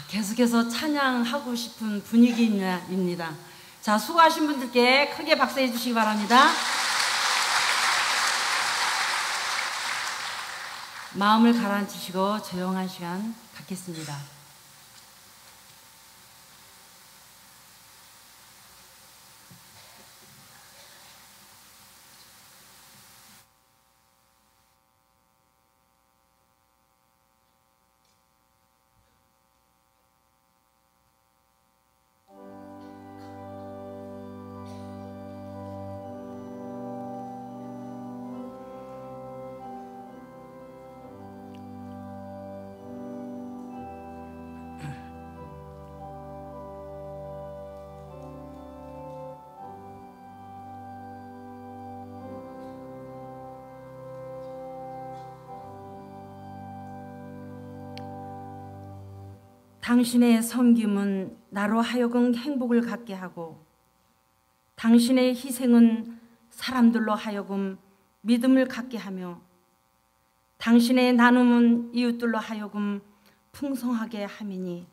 계속해서 찬양하고 싶은 분위기입니다. 자, 수고하신 분들께 크게 박수해 주시기 바랍니다. 마음을 가라앉히시고 조용한 시간 갖겠습니다. 당신의 섬김은 나로 하여금 행복을 갖게 하고 당신의 희생은 사람들로 하여금 믿음을 갖게 하며 당신의 나눔은 이웃들로 하여금 풍성하게 함이니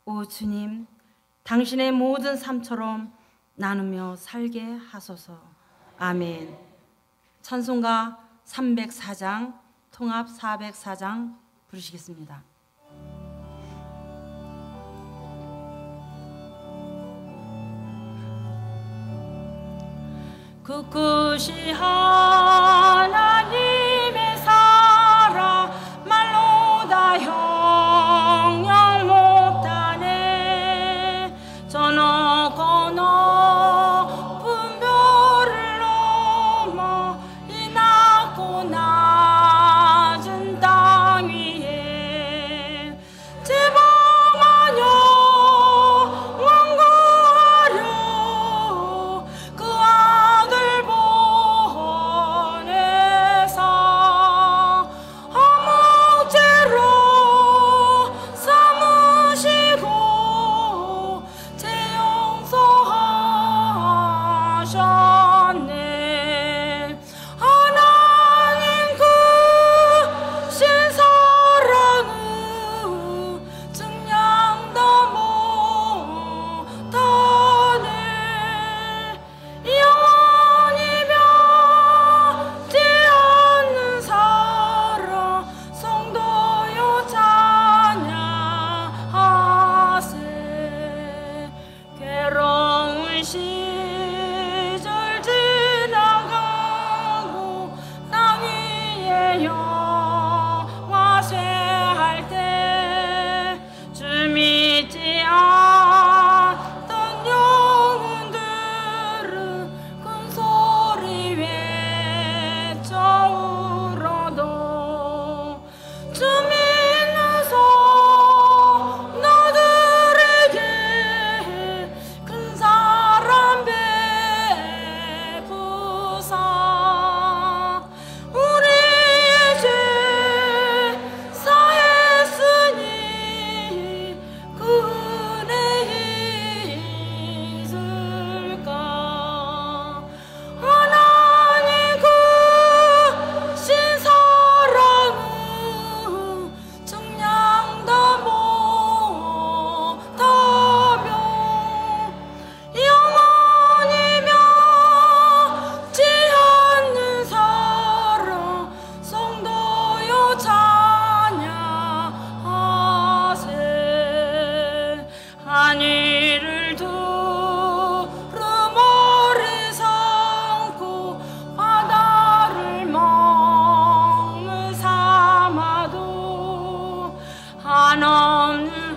오 주님, 당신의 모든 삶처럼 나누며 살게 하소서. 아멘. 찬송가 304장, 통합 404장 부르시겠습니다. 그것이 하나님의 사랑 말로 다 형용 못하네. 저 높고 높은 별을 넘어 이 낮고 낮은 땅 위에 제방하여 완고하려 그 아들 보내사 아무죄로 삼으시고 죄 용서하셨네. 하나님 그 신사랑은 증량다 못하네. 영원히 변치 않는 사랑 성도여 찬양하세. 괴로운 시절 지나가고 땅 위에 영화 쇠할 때 주 믿지 않던 영혼들은 큰 소리 외쳐 울어도 주 믿는 성도들에게 큰 사랑 베푸사. 우리의 죄 사했으니 그 은혜 있을까. 하나님 그 신사랑은 증량다 못하며 영원히 변치 않는 사랑 성도여 찬양하세. 하늘을 두루머리 삼고 바다를 먹물 삼아도 한없는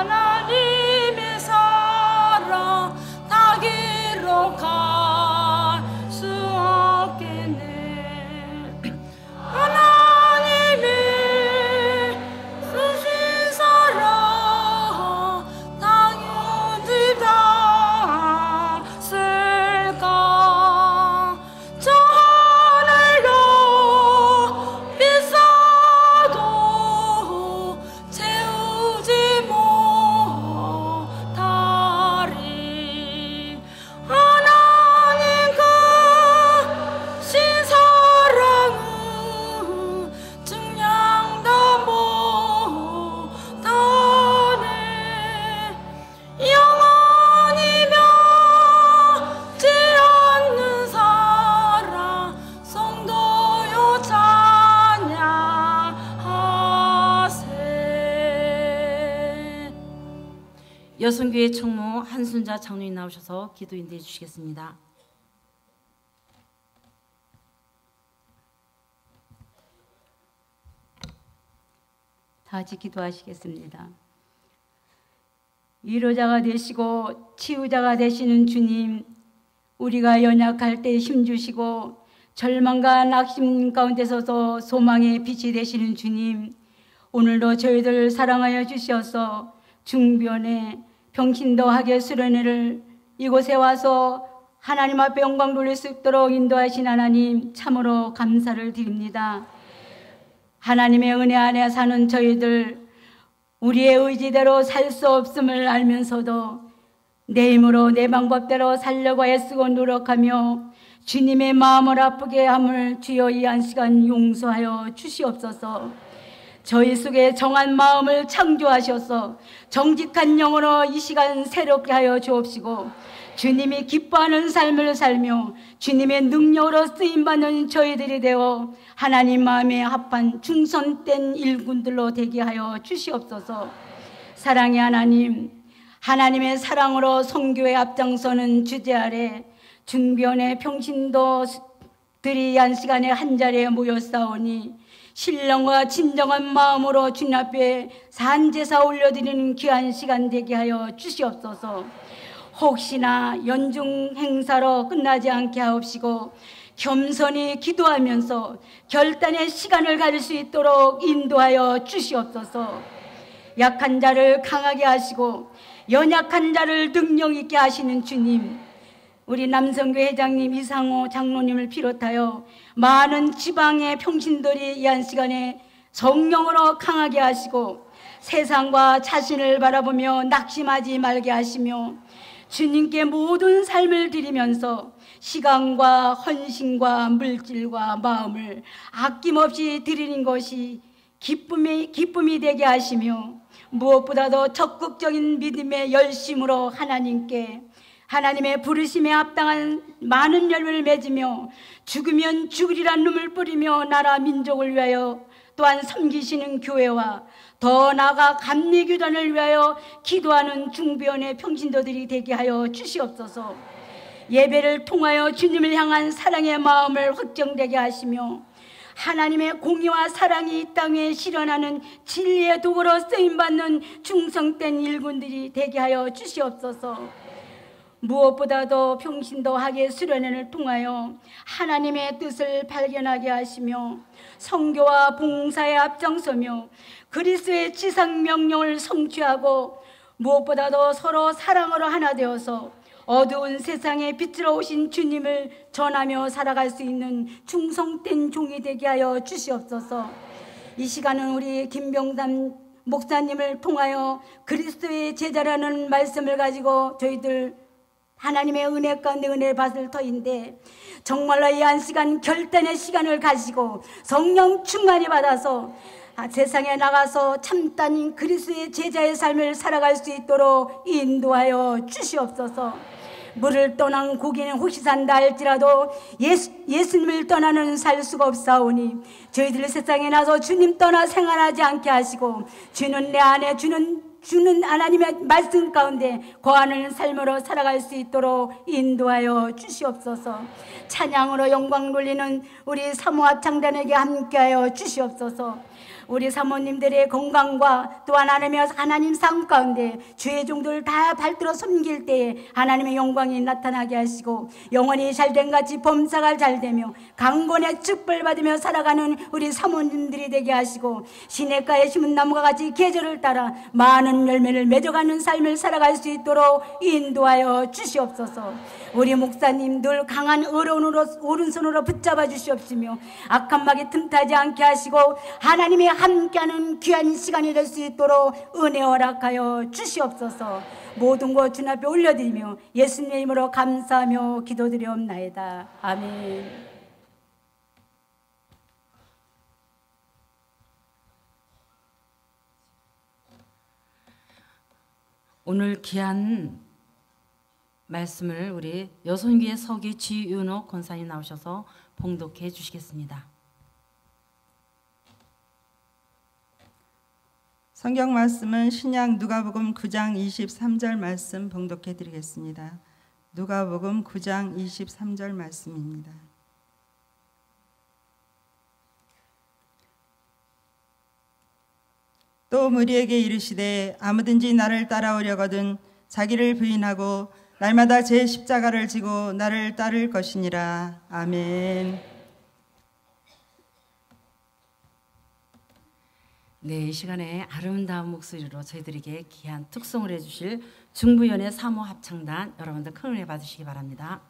하나님의 사랑 다 기록할 수 없겠네. 하나님이 쓰신 사랑 당연히 다 쓸까. 저 하늘도 비싸도 제 여성교회 총무 한순자 장로님 나오셔서 기도 인도해 주시겠습니다. 다 같이 기도하시겠습니다. 위로자가 되시고 치유자가 되시는 주님, 우리가 연약할 때 힘주시고 절망과 낙심 가운데서도 소망의 빛이 되시는 주님, 오늘도 저희들 사랑하여 주시어서 중변에 평신도학의 수련회를 이곳에 와서 하나님 앞에 영광 돌릴 수 있도록 인도하신 하나님, 참으로 감사를 드립니다. 하나님의 은혜 안에 사는 저희들, 우리의 의지대로 살 수 없음을 알면서도 내 힘으로 내 방법대로 살려고 애쓰고 노력하며 주님의 마음을 아프게 함을 주여 이 한 시간 용서하여 주시옵소서. 저희 속에 정한 마음을 창조하셔서 정직한 영으로 이 시간 새롭게 하여 주옵시고, 주님이 기뻐하는 삶을 살며 주님의 능력으로 쓰임받는 저희들이 되어 하나님 마음에 합한 충성된 일꾼들로 되게 하여 주시옵소서. 사랑의 하나님, 하나님의 사랑으로 선교에 앞장서는 주제 아래 중변의 평신도들이 한 시간에 한자리에 모였사오니 신령과 진정한 마음으로 주님 앞에 산제사 올려드리는 귀한 시간 되게 하여 주시옵소서. 혹시나 연중 행사로 끝나지 않게 하옵시고 겸손히 기도하면서 결단의 시간을 가질 수 있도록 인도하여 주시옵소서. 약한 자를 강하게 하시고 연약한 자를 능력 있게 하시는 주님, 우리 남성교회 회장님 이상호 장로님을 비롯하여 많은 지방의 평신들이 이 한 시간에 성령으로 강하게 하시고 세상과 자신을 바라보며 낙심하지 말게 하시며 주님께 모든 삶을 드리면서 시간과 헌신과 물질과 마음을 아낌없이 드리는 것이 기쁨이 되게 하시며, 무엇보다도 적극적인 믿음의 열심으로 하나님의 부르심에 합당한 많은 열매를 맺으며 죽으면 죽으리란 눈물 뿌리며 나라 민족을 위하여 또한 섬기시는 교회와 더 나아가 감리교단을 위하여 기도하는 중변의 평신도들이 되게 하여 주시옵소서. 예배를 통하여 주님을 향한 사랑의 마음을 확정되게 하시며 하나님의 공의와 사랑이 이 땅에 실현하는 진리의 도구로 쓰임받는 충성된 일꾼들이 되게 하여 주시옵소서. 무엇보다도 평신도학의 수련회를 통하여 하나님의 뜻을 발견하게 하시며 선교와 봉사에 앞장서며 그리스도의 지상 명령을 성취하고 무엇보다도 서로 사랑으로 하나 되어서 어두운 세상에 빛으로 오신 주님을 전하며 살아갈 수 있는 충성된 종이 되게 하여 주시옵소서. 이 시간은 우리 김병담 목사님을 통하여 그리스도의 제자라는 말씀을 가지고 저희들 하나님의 은혜 가운데 은혜를 받을 터인데, 정말로 이 한 시간 결단의 시간을 가지고 성령 충만히 받아서 세상에 나가서 참다닌 그리스도의 제자의 삶을 살아갈 수 있도록 인도하여 주시옵소서. 물을 떠난 고기는 혹시 산다 할지라도 예수님을 떠나는 살 수가 없사오니 저희들 세상에 나서 주님 떠나 생활하지 않게 하시고 주는 내 안에 주는 하나님의 말씀 가운데 거하는 삶으로 살아갈 수 있도록 인도하여 주시옵소서. 찬양으로 영광 돌리는 우리 사모합 창단에게 함께하여 주시옵소서. 우리 사모님들의 건강과 또한 하나님 삶 가운데 주의 종들 다 발들어 섬길 때에 하나님의 영광이 나타나게 하시고 영혼이 잘된 같이 범사가 잘되며 강건의 축복을 받으며 살아가는 우리 사모님들이 되게 하시고 시냇가에 심은 나무가 같이 계절을 따라 많은 열매를 맺어가는 삶을 살아갈 수 있도록 인도하여 주시옵소서. 우리 목사님 늘 강한 오른손으로 붙잡아 주시옵시며 악한 마귀 틈타지 않게 하시고 하나님의 함께하는 귀한 시간이 될 수 있도록 은혜 허락하여 주시옵소서. 모든 것 주님 앞에 올려드리며 예수님의 이름으로 감사하며 기도드리옵나이다. 아멘. 오늘 귀한 말씀을 우리 여성교회 서기 지윤옥 권사님 나오셔서 봉독해 주시겠습니다. 성경 말씀은 신약 누가복음 9장 23절 말씀 봉독해 드리겠습니다. 누가복음 9장 23절 말씀입니다. 또 무리에게 이르시되 아무든지 나를 따라오려거든 자기를 부인하고 날마다 제 십자가를 지고 나를 따를 것이니라. 아멘. 네, 이 시간에 아름다운 목소리로 저희들에게 귀한 특송을 해주실 중부연의 사모 합창단 여러분들 큰 은혜 받으시기 바랍니다.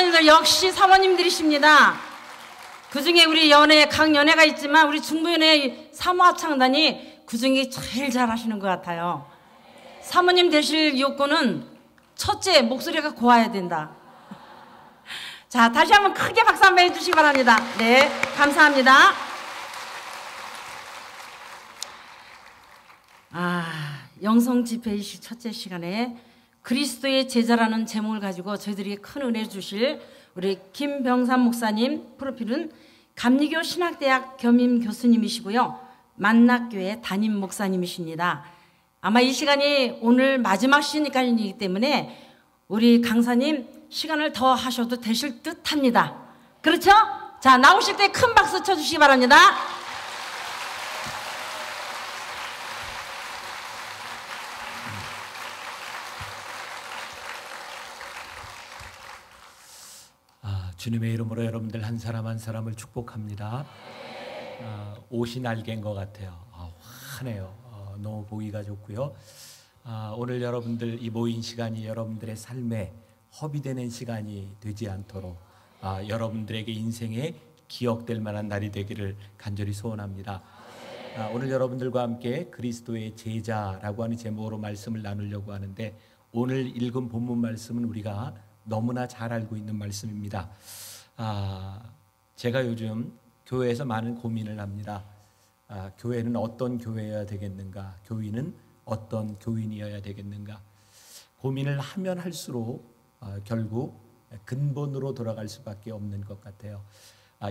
목사님들 역시 사모님들이십니다. 그중에 우리 연예 각 연예가 있지만 우리 중부연예 사모합창단이 그중에 제일 잘하시는 것 같아요. 사모님 되실 요건은 첫째 목소리가 고와야 된다. 자, 다시 한번 크게 박수 한번 해주시기 바랍니다. 네, 감사합니다. 영성 집회이실 첫째 시간에 그리스도의 제자라는 제목을 가지고 저희들이 큰 은혜 주실 우리 김병삼 목사님, 프로필은 감리교 신학대학 겸임 교수님이시고요, 만낙교회 담임 목사님이십니다. 아마 이 시간이 오늘 마지막 시간이기 때문에 우리 강사님 시간을 더 하셔도 되실 듯 합니다. 그렇죠? 자, 나오실 때 큰 박수 쳐주시기 바랍니다. 주님의 이름으로 여러분들 한 사람 한 사람을 축복합니다. 옷이 날개인 것 같아요. 환해요. 너무 보기가 좋고요. 오늘 여러분들 이 모인 시간이 여러분들의 삶에 허비되는 시간이 되지 않도록 여러분들에게 인생에 기억될 만한 날이 되기를 간절히 소원합니다. 오늘 여러분들과 함께 그리스도의 제자라고 하는 제목으로 말씀을 나누려고 하는데, 오늘 읽은 본문 말씀은 우리가 너무나 잘 알고 있는 말씀입니다. 제가 요즘 교회에서 많은 고민을 합니다. 교회는 어떤 교회여야 되겠는가? 교인은 어떤 교인이어야 되겠는가? 고민을 하면 할수록 결국 근본으로 돌아갈 수밖에 없는 것 같아요.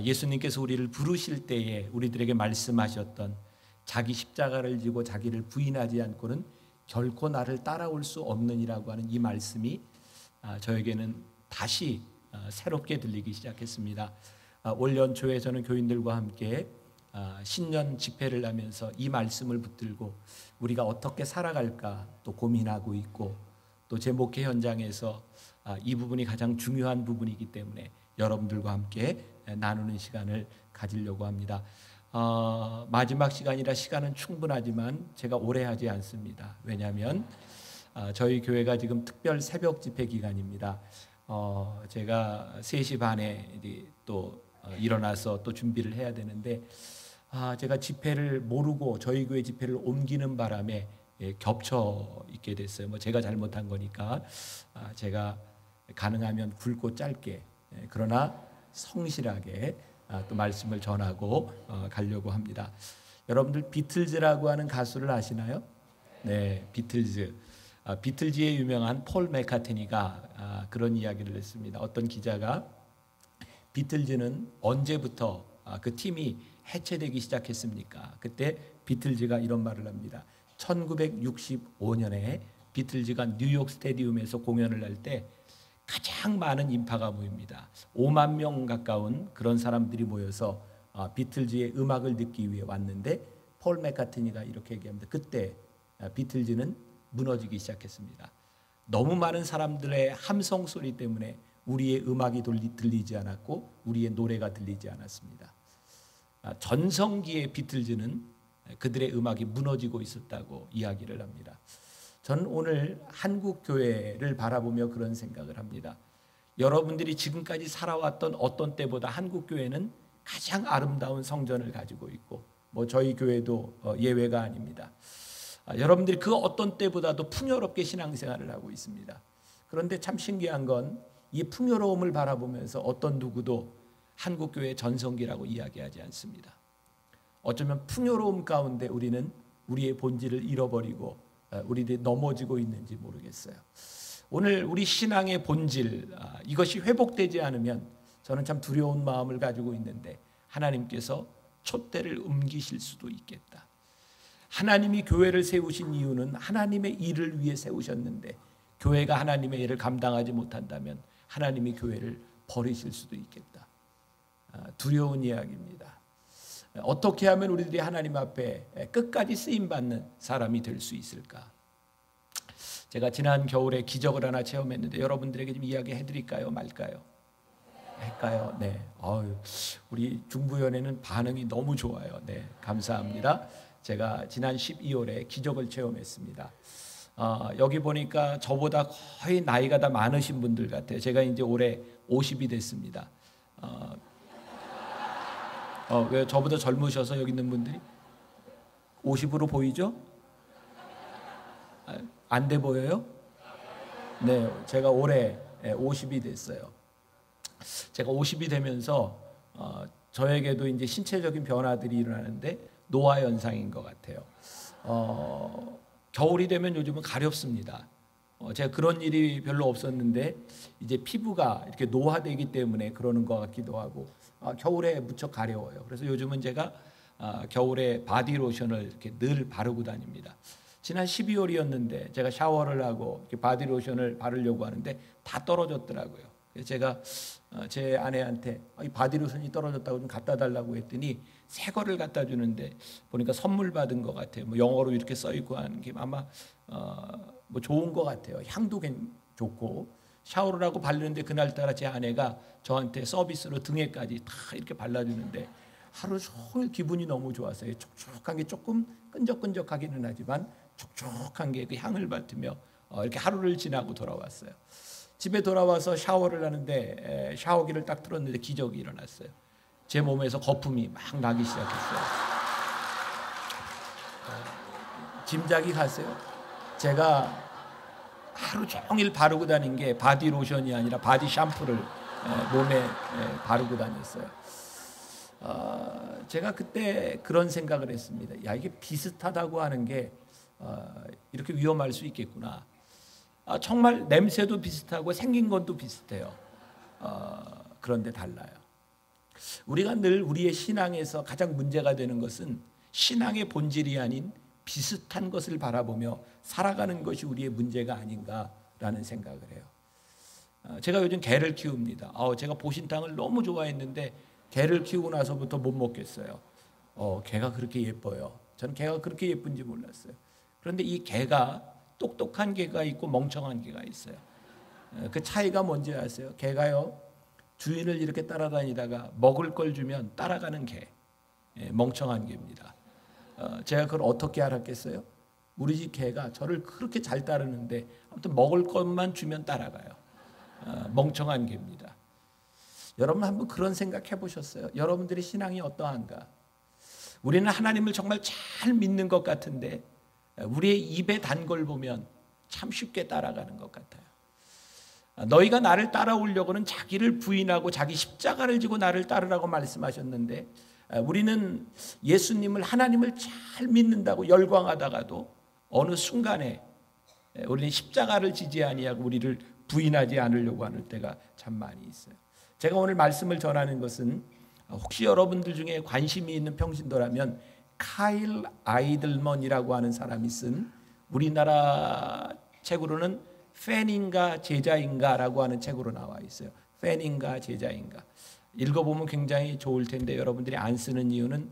예수님께서 우리를 부르실 때에 우리들에게 말씀하셨던 자기 십자가를 지고 자기를 부인하지 않고는 결코 나를 따라올 수 없느니라고 하는 이 말씀이 저에게는 다시 새롭게 들리기 시작했습니다. 올 연초에 저는 교인들과 함께 신년 집회를 하면서 이 말씀을 붙들고 우리가 어떻게 살아갈까 또 고민하고 있고, 또 제 목회 현장에서 이 부분이 가장 중요한 부분이기 때문에 여러분들과 함께 나누는 시간을 가지려고 합니다. 마지막 시간이라 시간은 충분하지만 제가 오래 하지 않습니다. 왜냐하면 저희 교회가 지금 특별 새벽 집회 기간입니다. 제가 3시 반에 또 일어나서 또 준비를 해야 되는데, 제가 집회를 모르고 저희 교회 집회를 옮기는 바람에 겹쳐 있게 됐어요. 제가 잘못한 거니까 제가 가능하면 굵고 짧게, 그러나 성실하게 또 말씀을 전하고 가려고 합니다. 여러분들 비틀즈라고 하는 가수를 아시나요? 네, 비틀즈. 비틀즈의 유명한 폴 맥카트니가 그런 이야기를 했습니다. 어떤 기자가 비틀즈는 언제부터 그 팀이 해체되기 시작했습니까? 그때 비틀즈가 이런 말을 합니다. 1965년에 비틀즈가 뉴욕 스테디움에서 공연을 할 때 가장 많은 인파가 모입니다. 5만 명 가까운 그런 사람들이 모여서 비틀즈의 음악을 듣기 위해 왔는데, 폴 맥카트니가 이렇게 얘기합니다. 그때 비틀즈는 무너지기 시작했습니다. 너무 많은 사람들의 함성 소리 때문에 우리의 음악이 들리지 않았고 우리의 노래가 들리지 않았습니다. 전성기의 비틀즈는 그들의 음악이 무너지고 있었다고 이야기를 합니다. 저는 오늘 한국 교회를 바라보며 그런 생각을 합니다. 여러분들이 지금까지 살아왔던 어떤 때보다 한국 교회는 가장 아름다운 성전을 가지고 있고, 저희 교회도 예외가 아닙니다. 여러분들이 그 어떤 때보다도 풍요롭게 신앙생활을 하고 있습니다. 그런데 참 신기한 건 이 풍요로움을 바라보면서 어떤 누구도 한국교회의 전성기라고 이야기하지 않습니다. 어쩌면 풍요로움 가운데 우리는 우리의 본질을 잃어버리고 우리들이 넘어지고 있는지 모르겠어요. 오늘 우리 신앙의 본질, 이것이 회복되지 않으면 저는 참 두려운 마음을 가지고 있는데, 하나님께서 촛대를 옮기실 수도 있겠다. 하나님이 교회를 세우신 이유는 하나님의 일을 위해 세우셨는데, 교회가 하나님의 일을 감당하지 못한다면 하나님이 교회를 버리실 수도 있겠다. 두려운 이야기입니다. 어떻게 하면 우리들이 하나님 앞에 끝까지 쓰임받는 사람이 될 수 있을까? 제가 지난 겨울에 기적을 하나 체험했는데 여러분들에게 좀 이야기해 드릴까요? 말까요? 할까요? 네. 우리 중부연회는 반응이 너무 좋아요. 네, 감사합니다. 제가 지난 12월에 기적을 체험했습니다. 여기 보니까 저보다 거의 나이가 다 많으신 분들 같아요. 제가 이제 올해 50이 됐습니다. 왜 저보다 젊으셔서 여기 있는 분들이 50으로 보이죠? 안 돼 보여요? 네, 제가 올해 50이 됐어요. 제가 50이 되면서 저에게도 이제 신체적인 변화들이 일어나는데 노화 현상인 것 같아요. 겨울이 되면 요즘은 가렵습니다. 제가 그런 일이 별로 없었는데 이제 피부가 이렇게 노화되기 때문에 그러는 것 같기도 하고 겨울에 무척 가려워요. 그래서 요즘은 제가 겨울에 바디로션을 이렇게 늘 바르고 다닙니다. 지난 12월이었는데 제가 샤워를 하고 이렇게 바디로션을 바르려고 하는데 다 떨어졌더라고요. 그래서 제가 제 아내한테 이 바디로션이 떨어졌다고 좀 갖다 달라고 했더니 새 거를 갖다 주는데 보니까 선물 받은 것 같아요. 뭐 영어로 이렇게 써 있고 하는 게 아마 뭐 좋은 것 같아요. 향도 좋고 샤워를 하고 바르는데 그날따라 제 아내가 저한테 서비스로 등에까지 다 이렇게 발라주는데 하루 종일 기분이 너무 좋았어요. 촉촉한 게 조금 끈적끈적하기는 하지만 촉촉한 게 그 향을 맡으며 이렇게 하루를 지나고 돌아왔어요. 집에 돌아와서 샤워를 하는데 샤워기를 딱 틀었는데 기적이 일어났어요. 제 몸에서 거품이 막 나기 시작했어요. 짐작이 가세요? 제가 하루 종일 바르고 다닌 게 바디 로션이 아니라 바디 샴푸를 몸에 바르고 다녔어요. 제가 그때 그런 생각을 했습니다. 야, 이게 비슷하다고 하는 게 이렇게 위험할 수 있겠구나. 정말 냄새도 비슷하고 생긴 것도 비슷해요. 그런데 달라요. 우리가 늘 우리의 신앙에서 가장 문제가 되는 것은 신앙의 본질이 아닌 비슷한 것을 바라보며 살아가는 것이 우리의 문제가 아닌가라는 생각을 해요. 제가 요즘 개를 키웁니다. 제가 보신탕을 너무 좋아했는데 개를 키우고 나서부터 못 먹겠어요. 개가 그렇게 예뻐요. 저는 개가 그렇게 예쁜지 몰랐어요. 그런데 이 개가 똑똑한 개가 있고 멍청한 개가 있어요. 그 차이가 뭔지 아세요? 개가요, 주인을 이렇게 따라다니다가 먹을 걸 주면 따라가는 개, 멍청한 개입니다. 제가 그걸 어떻게 알았겠어요? 우리 집 개가 저를 그렇게 잘 따르는데 아무튼 먹을 것만 주면 따라가요. 멍청한 개입니다. 여러분 한번 그런 생각 해보셨어요? 여러분들의 신앙이 어떠한가? 우리는 하나님을 정말 잘 믿는 것 같은데 우리의 입에 단 걸 보면 참 쉽게 따라가는 것 같아요. 너희가 나를 따라오려고는 자기를 부인하고 자기 십자가를 지고 나를 따르라고 말씀하셨는데 우리는 예수님을 하나님을 잘 믿는다고 열광하다가도 어느 순간에 우리는 십자가를 지지 아니하고 우리를 부인하지 않으려고 하는 때가 참 많이 있어요. 제가 오늘 말씀을 전하는 것은 혹시 여러분들 중에 관심이 있는 평신도라면 카일 아이들먼이라고 하는 사람이 쓴 우리나라 책으로는 팬인가 제자인가라고 하는 책으로 나와 있어요. 팬인가 제자인가. 읽어보면 굉장히 좋을 텐데 여러분들이 안 쓰는 이유는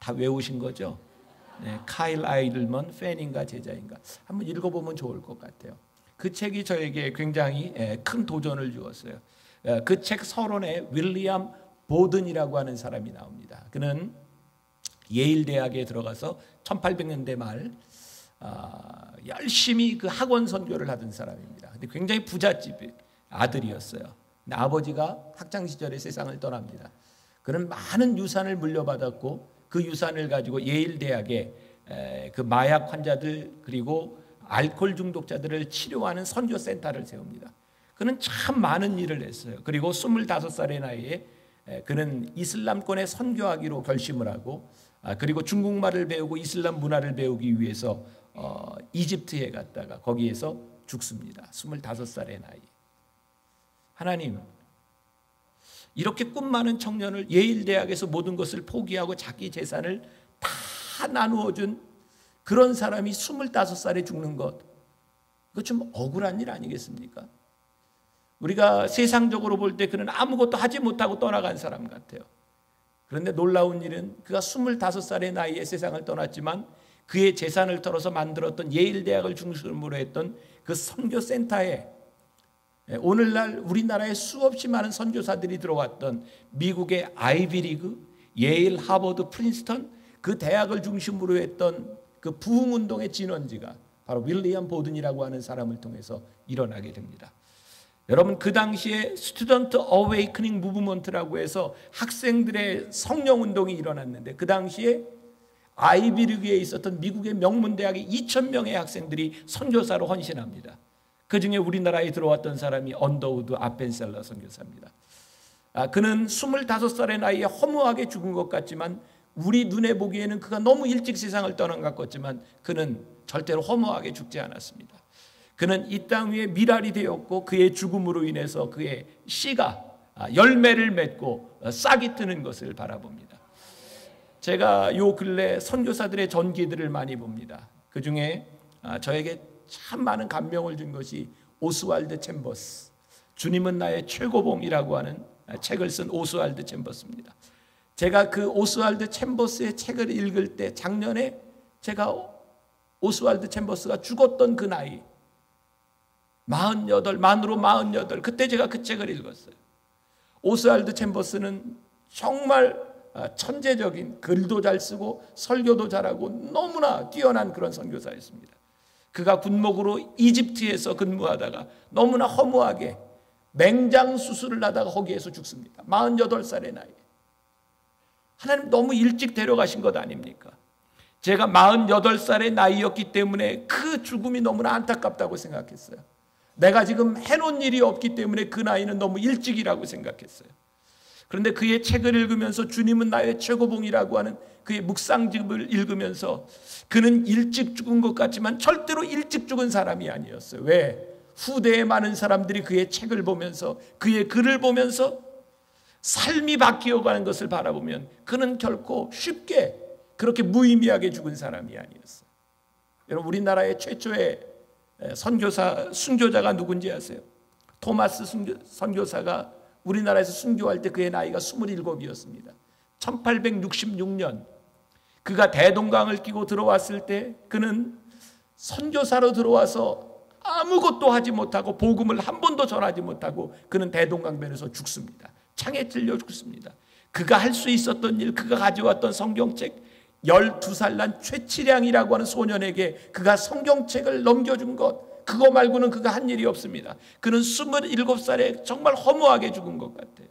다 외우신 거죠? 네, 카일 아이들먼 팬인가 제자인가. 한번 읽어보면 좋을 것 같아요. 그 책이 저에게 굉장히 큰 도전을 주었어요. 그 책 서론에 윌리엄 보든이라고 하는 사람이 나옵니다. 그는 예일 대학에 들어가서 1800년대 말 열심히 그 학원 선교를 하던 사람입니다. 근데 굉장히 부잣집 아들이었어요. 근데 아버지가 학창 시절에 세상을 떠납니다. 그는 많은 유산을 물려받았고 그 유산을 가지고 예일 대학에 그 마약 환자들 그리고 알코올 중독자들을 치료하는 선교센터를 세웁니다. 그는 참 많은 일을 했어요. 그리고 25살의 나이에 그는 이슬람권에 선교하기로 결심을 하고 그리고 중국말을 배우고 이슬람 문화를 배우기 위해서 이집트에 갔다가 거기에서 죽습니다. 25살의 나이. 하나님, 이렇게 꿈 많은 청년을 예일 대학에서 모든 것을 포기하고 자기 재산을 다 나누어 준 그런 사람이 25살에 죽는 것, 그거 좀 억울한 일 아니겠습니까? 우리가 세상적으로 볼 때 그는 아무것도 하지 못하고 떠나간 사람 같아요. 그런데 놀라운 일은 그가 25살의 나이에 세상을 떠났지만 그의 재산을 털어서 만들었던 예일 대학을 중심으로 했던 그 선교센터에 오늘날 우리나라에 수없이 많은 선교사들이 들어왔던 미국의 아이비리그, 예일, 하버드, 프린스턴 그 대학을 중심으로 했던 그 부흥운동의 진원지가 바로 윌리엄 보든이라고 하는 사람을 통해서 일어나게 됩니다. 여러분, 그 당시에 스튜던트 어웨이크닝 무브먼트라고 해서 학생들의 성령운동이 일어났는데, 그 당시에 아이비리그에 있었던 미국의 명문대학의 2,000명의 학생들이 선교사로 헌신합니다. 그 중에 우리나라에 들어왔던 사람이 언더우드 아펜셀러 선교사입니다. 그는 25살의 나이에 허무하게 죽은 것 같지만, 우리 눈에 보기에는 그가 너무 일찍 세상을 떠난 것 같지만, 그는 절대로 허무하게 죽지 않았습니다. 그는 이 땅 위에 미랄이 되었고, 그의 죽음으로 인해서 그의 씨가 열매를 맺고 싹이 트는 것을 바라봅니다. 제가 요 근래 선교사들의 전기들을 많이 봅니다. 그 중에 저에게 참 많은 감명을 준 것이 오스왈드 챔버스, 주님은 나의 최고봉이라고 하는 책을 쓴 오스왈드 챔버스입니다. 제가 그 오스왈드 챔버스의 책을 읽을 때, 작년에 제가 오스왈드 챔버스가 죽었던 그 나이 48, 만으로 48, 그때 제가 그 책을 읽었어요. 오스왈드 챔버스는 정말 천재적인, 글도 잘 쓰고 설교도 잘하고 너무나 뛰어난 그런 선교사였습니다. 그가 군목으로 이집트에서 근무하다가 너무나 허무하게 맹장 수술을 하다가 거기에서 죽습니다. 48살의 나이에. 하나님 너무 일찍 데려가신 것 아닙니까? 제가 48살의 나이였기 때문에 그 죽음이 너무나 안타깝다고 생각했어요. 내가 지금 해놓은 일이 없기 때문에 그 나이는 너무 일찍이라고 생각했어요. 그런데 그의 책을 읽으면서, 주님은 나의 최고봉이라고 하는 그의 묵상집을 읽으면서, 그는 일찍 죽은 것 같지만 절대로 일찍 죽은 사람이 아니었어요. 왜? 후대에 많은 사람들이 그의 책을 보면서, 그의 글을 보면서 삶이 바뀌어가는 것을 바라보면, 그는 결코 쉽게 그렇게 무의미하게 죽은 사람이 아니었어요. 여러분, 우리나라의 최초의 선교사, 순교자가 누군지 아세요? 토마스 선교사가 우리나라에서 순교할 때 그의 나이가 27이었습니다. 1866년 그가 대동강을 끼고 들어왔을 때, 그는 선교사로 들어와서 아무것도 하지 못하고 복음을 한 번도 전하지 못하고 그는 대동강변에서 죽습니다. 창에 찔려 죽습니다. 그가 할 수 있었던 일, 그가 가져왔던 성경책, 12살 난 최치량이라고 하는 소년에게 그가 성경책을 넘겨준 것, 그거 말고는 그가 한 일이 없습니다. 그는 27살에 정말 허무하게 죽은 것 같아요.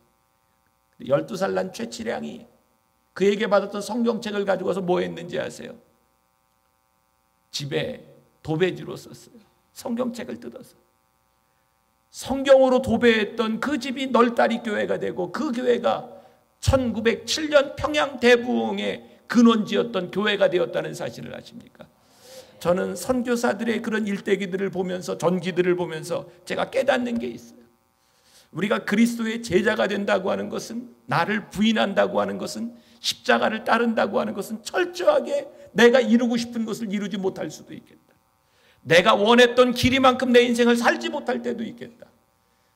12살 난 최치량이 그에게 받았던 성경책을 가지고 와서 뭐 했는지 아세요? 집에 도배지로 썼어요. 성경책을 뜯어서. 성경으로 도배했던 그 집이 널다리 교회가 되고, 그 교회가 1907년 평양 대부흥의 근원지였던 교회가 되었다는 사실을 아십니까? 저는 선교사들의 그런 일대기들을 보면서, 전기들을 보면서 제가 깨닫는 게 있어요. 우리가 그리스도의 제자가 된다고 하는 것은, 나를 부인한다고 하는 것은, 십자가를 따른다고 하는 것은 철저하게 내가 이루고 싶은 것을 이루지 못할 수도 있겠다. 내가 원했던 길이만큼 내 인생을 살지 못할 때도 있겠다.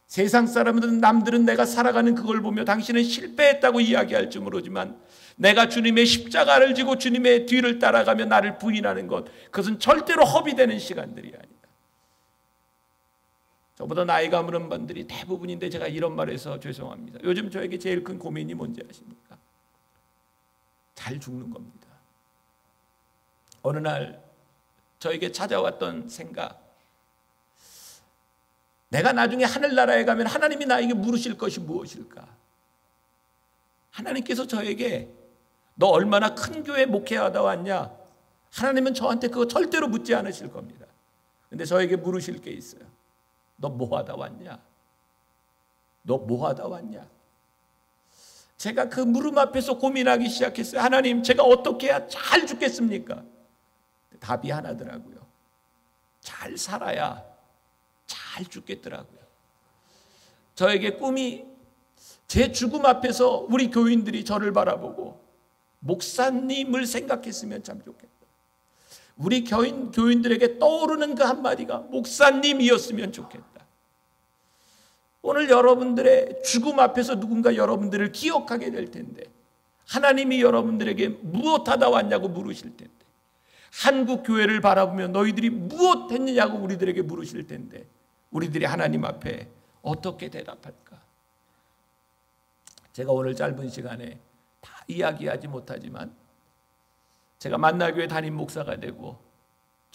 세상 사람들은, 남들은 내가 살아가는 그걸 보며 당신은 실패했다고 이야기할지 모르지만, 내가 주님의 십자가를 지고 주님의 뒤를 따라가며 나를 부인하는 것, 그것은 절대로 허비되는 시간들이 아니다. 저보다 나이가 많은 분들이 대부분인데 제가 이런 말해서 죄송합니다. 요즘 저에게 제일 큰 고민이 뭔지 아십니까? 잘 죽는 겁니다. 어느 날 저에게 찾아왔던 생각, 내가 나중에 하늘나라에 가면 하나님이 나에게 물으실 것이 무엇일까? 하나님께서 저에게 너 얼마나 큰 교회 목회하다 왔냐? 하나님은 저한테 그거 절대로 묻지 않으실 겁니다. 근데 저에게 물으실 게 있어요. 너 뭐 하다 왔냐? 너 뭐 하다 왔냐? 제가 그 물음 앞에서 고민하기 시작했어요. 하나님, 제가 어떻게 해야 잘 죽겠습니까? 답이 하나더라고요. 잘 살아야 잘 죽겠더라고요. 저에게 꿈이, 제 죽음 앞에서 우리 교인들이 저를 바라보고 목사님을 생각했으면 참 좋겠다. 우리 교인들에게 떠오르는 그 한마디가 목사님이었으면 좋겠다. 오늘 여러분들의 죽음 앞에서 누군가 여러분들을 기억하게 될 텐데, 하나님이 여러분들에게 무엇하다 왔냐고 물으실 텐데, 한국 교회를 바라보며 너희들이 무엇 했느냐고 우리들에게 물으실 텐데, 우리들이 하나님 앞에 어떻게 대답할까? 제가 오늘 짧은 시간에 다 이야기하지 못하지만, 제가 만나교회 담임 목사가 되고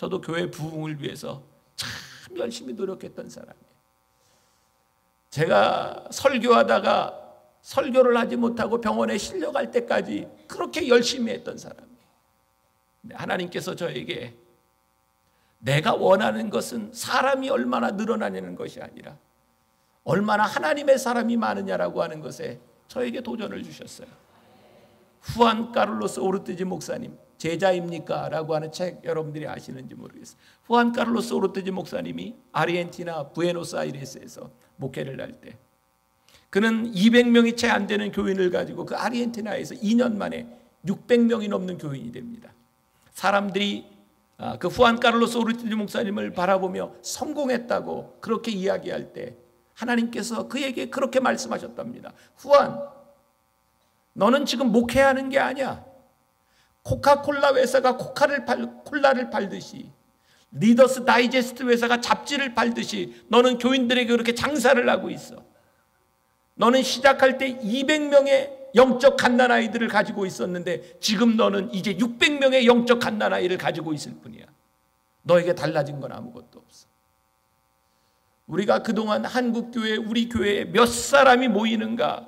저도 교회 부흥을 위해서 참 열심히 노력했던 사람이에요. 제가 설교하다가 설교를 하지 못하고 병원에 실려갈 때까지 그렇게 열심히 했던 사람이에요. 하나님께서 저에게 내가 원하는 것은 사람이 얼마나 늘어나는 것이 아니라 얼마나 하나님의 사람이 많으냐라고 하는 것에 저에게 도전을 주셨어요. 후안 카를로스 오르티지 목사님, 제자입니까? 라고 하는 책 여러분들이 아시는지 모르겠어요. 후안 카를로스 오르티지 목사님이 아르헨티나 부에노스아이레스에서 목회를 할 때 그는 200명이 채 안 되는 교인을 가지고 그 아르헨티나에서 2년 만에 600명이 넘는 교인이 됩니다. 사람들이 그 후안 카를로스 오르티지 목사님을 바라보며 성공했다고 그렇게 이야기할 때 하나님께서 그에게 그렇게 말씀하셨답니다. 후안, 너는 지금 목회하는 게 아니야. 코카콜라 회사가 콜라를 팔듯이, 리더스 다이제스트 회사가 잡지를 팔듯이 너는 교인들에게 그렇게 장사를 하고 있어. 너는 시작할 때 200명의 영적 갓난아이들을 가지고 있었는데 지금 너는 이제 600명의 영적 갓난아이를 가지고 있을 뿐이야. 너에게 달라진 건 아무것도 없어. 우리가 그동안 한국교회, 우리 교회에 몇 사람이 모이는가,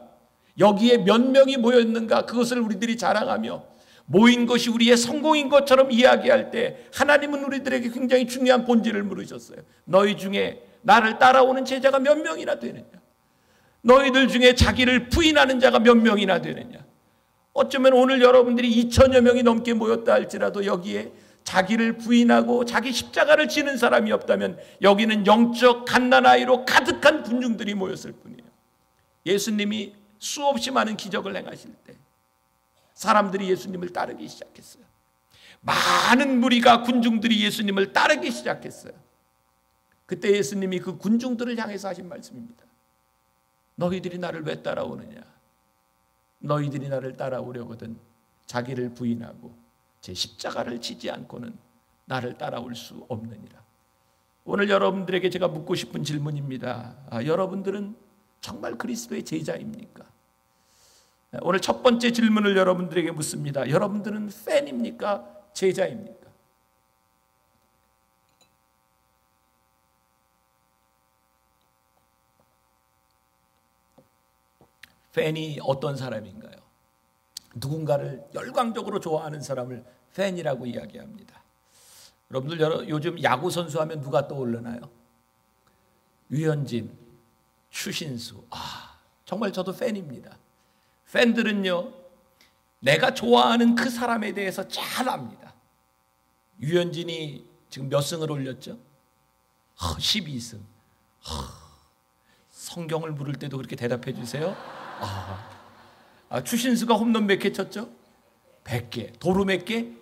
여기에 몇 명이 모였는가, 그것을 우리들이 자랑하며 모인 것이 우리의 성공인 것처럼 이야기할 때 하나님은 우리들에게 굉장히 중요한 본질을 물으셨어요. 너희 중에 나를 따라오는 제자가 몇 명이나 되느냐? 너희들 중에 자기를 부인하는 자가 몇 명이나 되느냐? 어쩌면 오늘 여러분들이 2천여 명이 넘게 모였다 할지라도 여기에 자기를 부인하고 자기 십자가를 지는 사람이 없다면 여기는 영적 갓난아이로 가득한 군중들이 모였을 뿐이에요. 예수님이 수없이 많은 기적을 행하실 때 사람들이 예수님을 따르기 시작했어요. 많은 무리가, 군중들이 예수님을 따르기 시작했어요. 그때 예수님이 그 군중들을 향해서 하신 말씀입니다. 너희들이 나를 왜 따라오느냐? 너희들이 나를 따라오려거든 자기를 부인하고 제 십자가를 지지 않고는 나를 따라올 수 없느니라. 오늘 여러분들에게 제가 묻고 싶은 질문입니다. 여러분들은 정말 그리스도의 제자입니까? 오늘 첫 번째 질문을 여러분들에게 묻습니다. 여러분들은 팬입니까? 제자입니까? 팬이 어떤 사람인가요? 누군가를 열광적으로 좋아하는 사람을 팬이라고 이야기합니다. 여러분들 요즘 야구 선수 하면 누가 떠오르나요? 유현진, 추신수. 정말 저도 팬입니다. 팬들은요, 내가 좋아하는 그 사람에 대해서 잘 압니다. 유현진이 지금 몇 승을 올렸죠? 12승. 성경을 물을 때도 그렇게 대답해 주세요. 추신수가 홈런 몇 개 쳤죠? 100개. 도루 몇 개?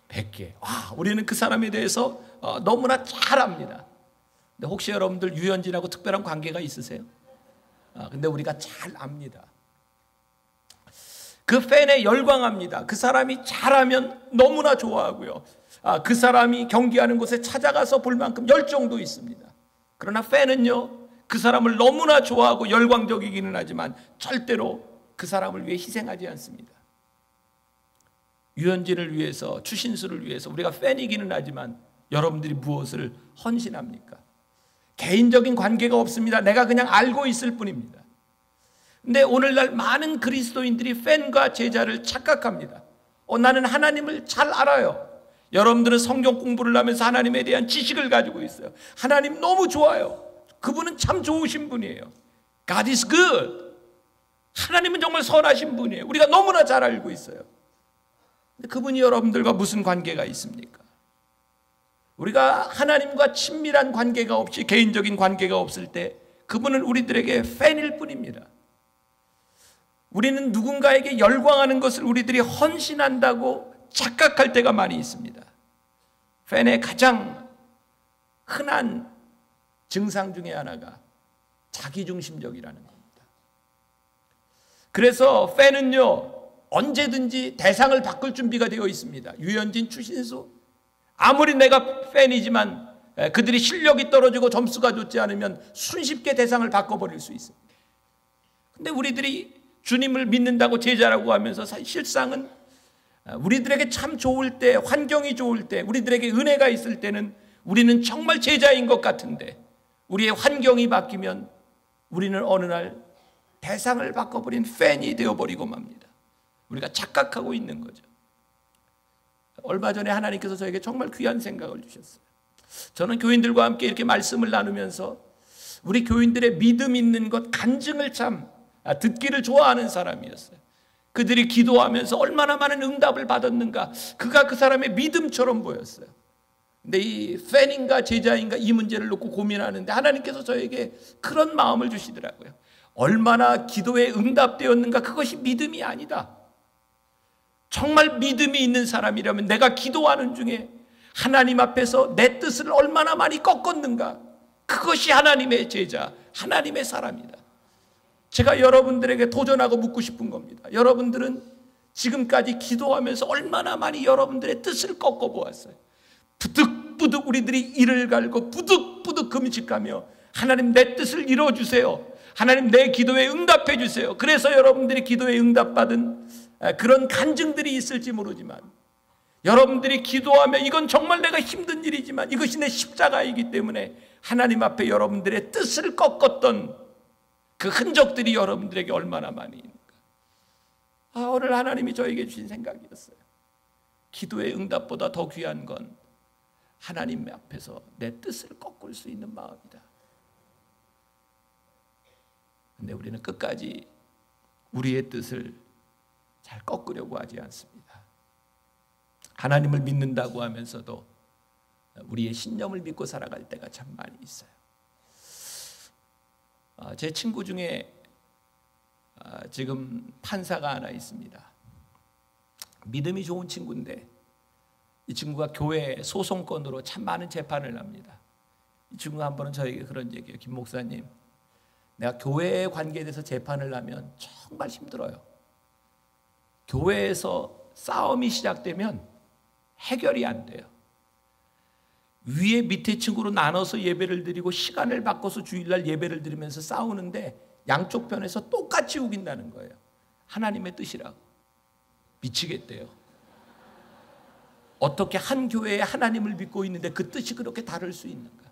100개. 우리는 그 사람에 대해서 너무나 잘 압니다. 근데 혹시 여러분들 유현진하고 특별한 관계가 있으세요? 근데 우리가 잘 압니다. 그 팬에 열광합니다. 그 사람이 잘하면 너무나 좋아하고요. 그 사람이 경기하는 곳에 찾아가서 볼 만큼 열정도 있습니다. 그러나 팬은요, 그 사람을 너무나 좋아하고 열광적이기는 하지만 절대로 그 사람을 위해 희생하지 않습니다. 유현진을 위해서, 추신수를 위해서 우리가 팬이기는 하지만 여러분들이 무엇을 헌신합니까? 개인적인 관계가 없습니다. 내가 그냥 알고 있을 뿐입니다. 근데 오늘날 많은 그리스도인들이 팬과 제자를 착각합니다. 나는 하나님을 잘 알아요. 여러분들은 성경 공부를 하면서 하나님에 대한 지식을 가지고 있어요. 하나님 너무 좋아요. 그분은 참 좋으신 분이에요. God is good. 하나님은 정말 선하신 분이에요. 우리가 너무나 잘 알고 있어요. 근데 그분이 여러분들과 무슨 관계가 있습니까? 우리가 하나님과 친밀한 관계가 없이, 개인적인 관계가 없을 때 그분은 우리들에게 팬일 뿐입니다. 우리는 누군가에게 열광하는 것을 우리들이 헌신한다고 착각할 때가 많이 있습니다. 팬의 가장 흔한 증상 중에 하나가 자기중심적이라는 겁니다. 그래서 팬은요, 언제든지 대상을 바꿀 준비가 되어 있습니다. 유현진, 추신수, 아무리 내가 팬이지만 그들이 실력이 떨어지고 점수가 좋지 않으면 순식게 대상을 바꿔버릴 수 있습니다. 근데 우리들이 주님을 믿는다고 제자라고 하면서 실상은 우리들에게 참 좋을 때, 환경이 좋을 때, 우리들에게 은혜가 있을 때는 우리는 정말 제자인 것 같은데 우리의 환경이 바뀌면 우리는 어느 날 대상을 바꿔버린 팬이 되어버리고 맙니다. 우리가 착각하고 있는 거죠. 얼마 전에 하나님께서 저에게 정말 귀한 생각을 주셨어요. 저는 교인들과 함께 이렇게 말씀을 나누면서 우리 교인들의 믿음 있는 것 간증을 참 듣기를 좋아하는 사람이었어요. 그들이 기도하면서 얼마나 많은 응답을 받았는가, 그가 그 사람의 믿음처럼 보였어요. 근데 이 팬인가 제자인가 이 문제를 놓고 고민하는데 하나님께서 저에게 그런 마음을 주시더라고요. 얼마나 기도에 응답되었는가, 그것이 믿음이 아니다. 정말 믿음이 있는 사람이라면 내가 기도하는 중에 하나님 앞에서 내 뜻을 얼마나 많이 꺾었는가, 그것이 하나님의 제자, 하나님의 사람이다. 제가 여러분들에게 도전하고 묻고 싶은 겁니다. 여러분들은 지금까지 기도하면서 얼마나 많이 여러분들의 뜻을 꺾어보았어요. 부득부득 우리들이 이를 갈고 부득부득 금식하며 하나님 내 뜻을 이루어주세요, 하나님 내 기도에 응답해 주세요. 그래서 여러분들이 기도에 응답받은 그런 간증들이 있을지 모르지만, 여러분들이 기도하며 이건 정말 내가 힘든 일이지만 이것이 내 십자가이기 때문에 하나님 앞에 여러분들의 뜻을 꺾었던 그 흔적들이 여러분들에게 얼마나 많이 있는가. 오늘 하나님이 저에게 주신 생각이었어요. 기도의 응답보다 더 귀한 건 하나님 앞에서 내 뜻을 꺾을 수 있는 마음이다. 근데 우리는 끝까지 우리의 뜻을 잘 꺾으려고 하지 않습니다. 하나님을 믿는다고 하면서도 우리의 신념을 믿고 살아갈 때가 참 많이 있어요. 제 친구 중에 지금 판사가 하나 있습니다. 믿음이 좋은 친구인데 이 친구가 교회 소송건으로 참 많은 재판을 합니다. 이 친구가 한 번은 저에게 그런 얘기해요. 김 목사님, 내가 교회에 관계돼서 재판을 하면 정말 힘들어요. 교회에서 싸움이 시작되면 해결이 안 돼요. 위에 밑에 친구로 나눠서 예배를 드리고 시간을 바꿔서 주일날 예배를 드리면서 싸우는데 양쪽 편에서 똑같이 우긴다는 거예요. 하나님의 뜻이라고. 미치겠대요. 어떻게 한 교회에 하나님을 믿고 있는데 그 뜻이 그렇게 다를 수 있는가?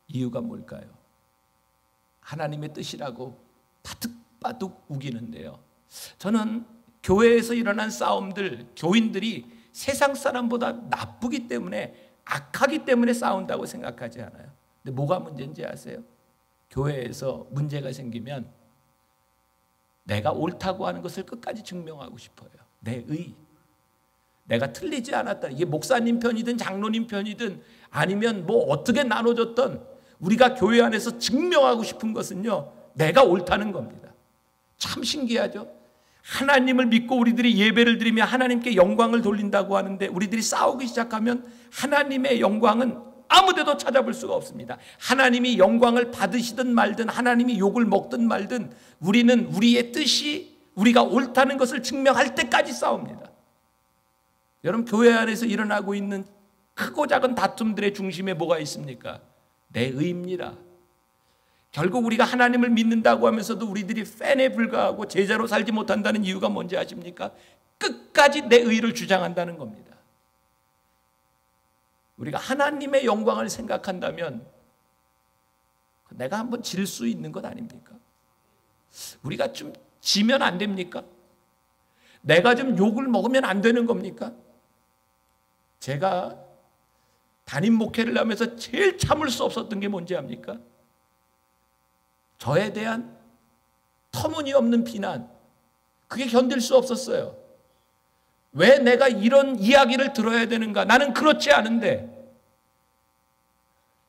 이유가 뭘까요? 하나님의 뜻이라고 바득바득 우기는데요. 저는 교회에서 일어난 싸움들, 교인들이 세상 사람보다 나쁘기 때문에, 악하기 때문에 싸운다고 생각하지 않아요. 근데 뭐가 문제인지 아세요? 교회에서 문제가 생기면 내가 옳다고 하는 것을 끝까지 증명하고 싶어요. 내 의. 내가 틀리지 않았다. 이게 목사님 편이든 장로님 편이든 아니면 뭐 어떻게 나눠졌던, 우리가 교회 안에서 증명하고 싶은 것은요, 내가 옳다는 겁니다. 참 신기하죠? 하나님을 믿고 우리들이 예배를 드리며 하나님께 영광을 돌린다고 하는데 우리들이 싸우기 시작하면 하나님의 영광은 아무데도 찾아볼 수가 없습니다. 하나님이 영광을 받으시든 말든 하나님이 욕을 먹든 말든 우리는 우리의 뜻이 우리가 옳다는 것을 증명할 때까지 싸웁니다. 여러분, 교회 안에서 일어나고 있는 크고 작은 다툼들의 중심에 뭐가 있습니까? 내 의입니다. 결국 우리가 하나님을 믿는다고 하면서도 우리들이 팬에 불과하고 제자로 살지 못한다는 이유가 뭔지 아십니까? 끝까지 내 의를 주장한다는 겁니다. 우리가 하나님의 영광을 생각한다면 내가 한번 질 수 있는 것 아닙니까? 우리가 좀 지면 안 됩니까? 내가 좀 욕을 먹으면 안 되는 겁니까? 제가 담임 목회를 하면서 제일 참을 수 없었던 게 뭔지 압니까? 저에 대한 터무니없는 비난, 그게 견딜 수 없었어요. 왜 내가 이런 이야기를 들어야 되는가? 나는 그렇지 않은데.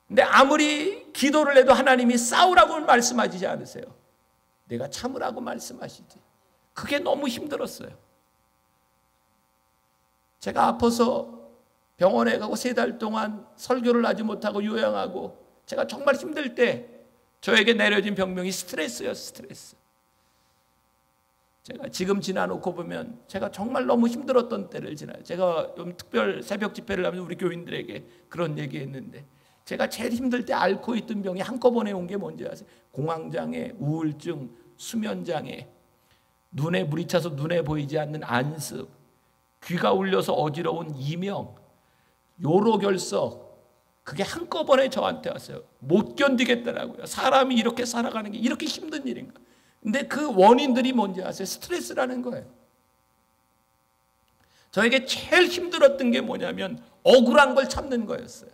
근데 아무리 기도를 해도 하나님이 싸우라고 말씀하시지 않으세요. 내가 참으라고 말씀하시지. 그게 너무 힘들었어요. 제가 아파서 병원에 가고 3달 동안 설교를 하지 못하고 요양하고 제가 정말 힘들 때 저에게 내려진 병명이 스트레스예요. 스트레스. 제가 지금 지나놓고 보면 제가 정말 너무 힘들었던 때를 지나요. 제가 좀 특별 새벽 집회를 하면서 우리 교인들에게 그런 얘기했는데, 제가 제일 힘들 때 앓고 있던 병이 한꺼번에 온 게 뭔지 아세요? 공황장애, 우울증, 수면장애, 눈에 물이 차서 눈에 보이지 않는 안습, 귀가 울려서 어지러운 이명, 요로결석, 그게 한꺼번에 저한테 왔어요. 못 견디겠더라고요. 사람이 이렇게 살아가는 게 이렇게 힘든 일인가. 근데 그 원인들이 뭔지 아세요? 스트레스라는 거예요. 저에게 제일 힘들었던 게 뭐냐면 억울한 걸 참는 거였어요.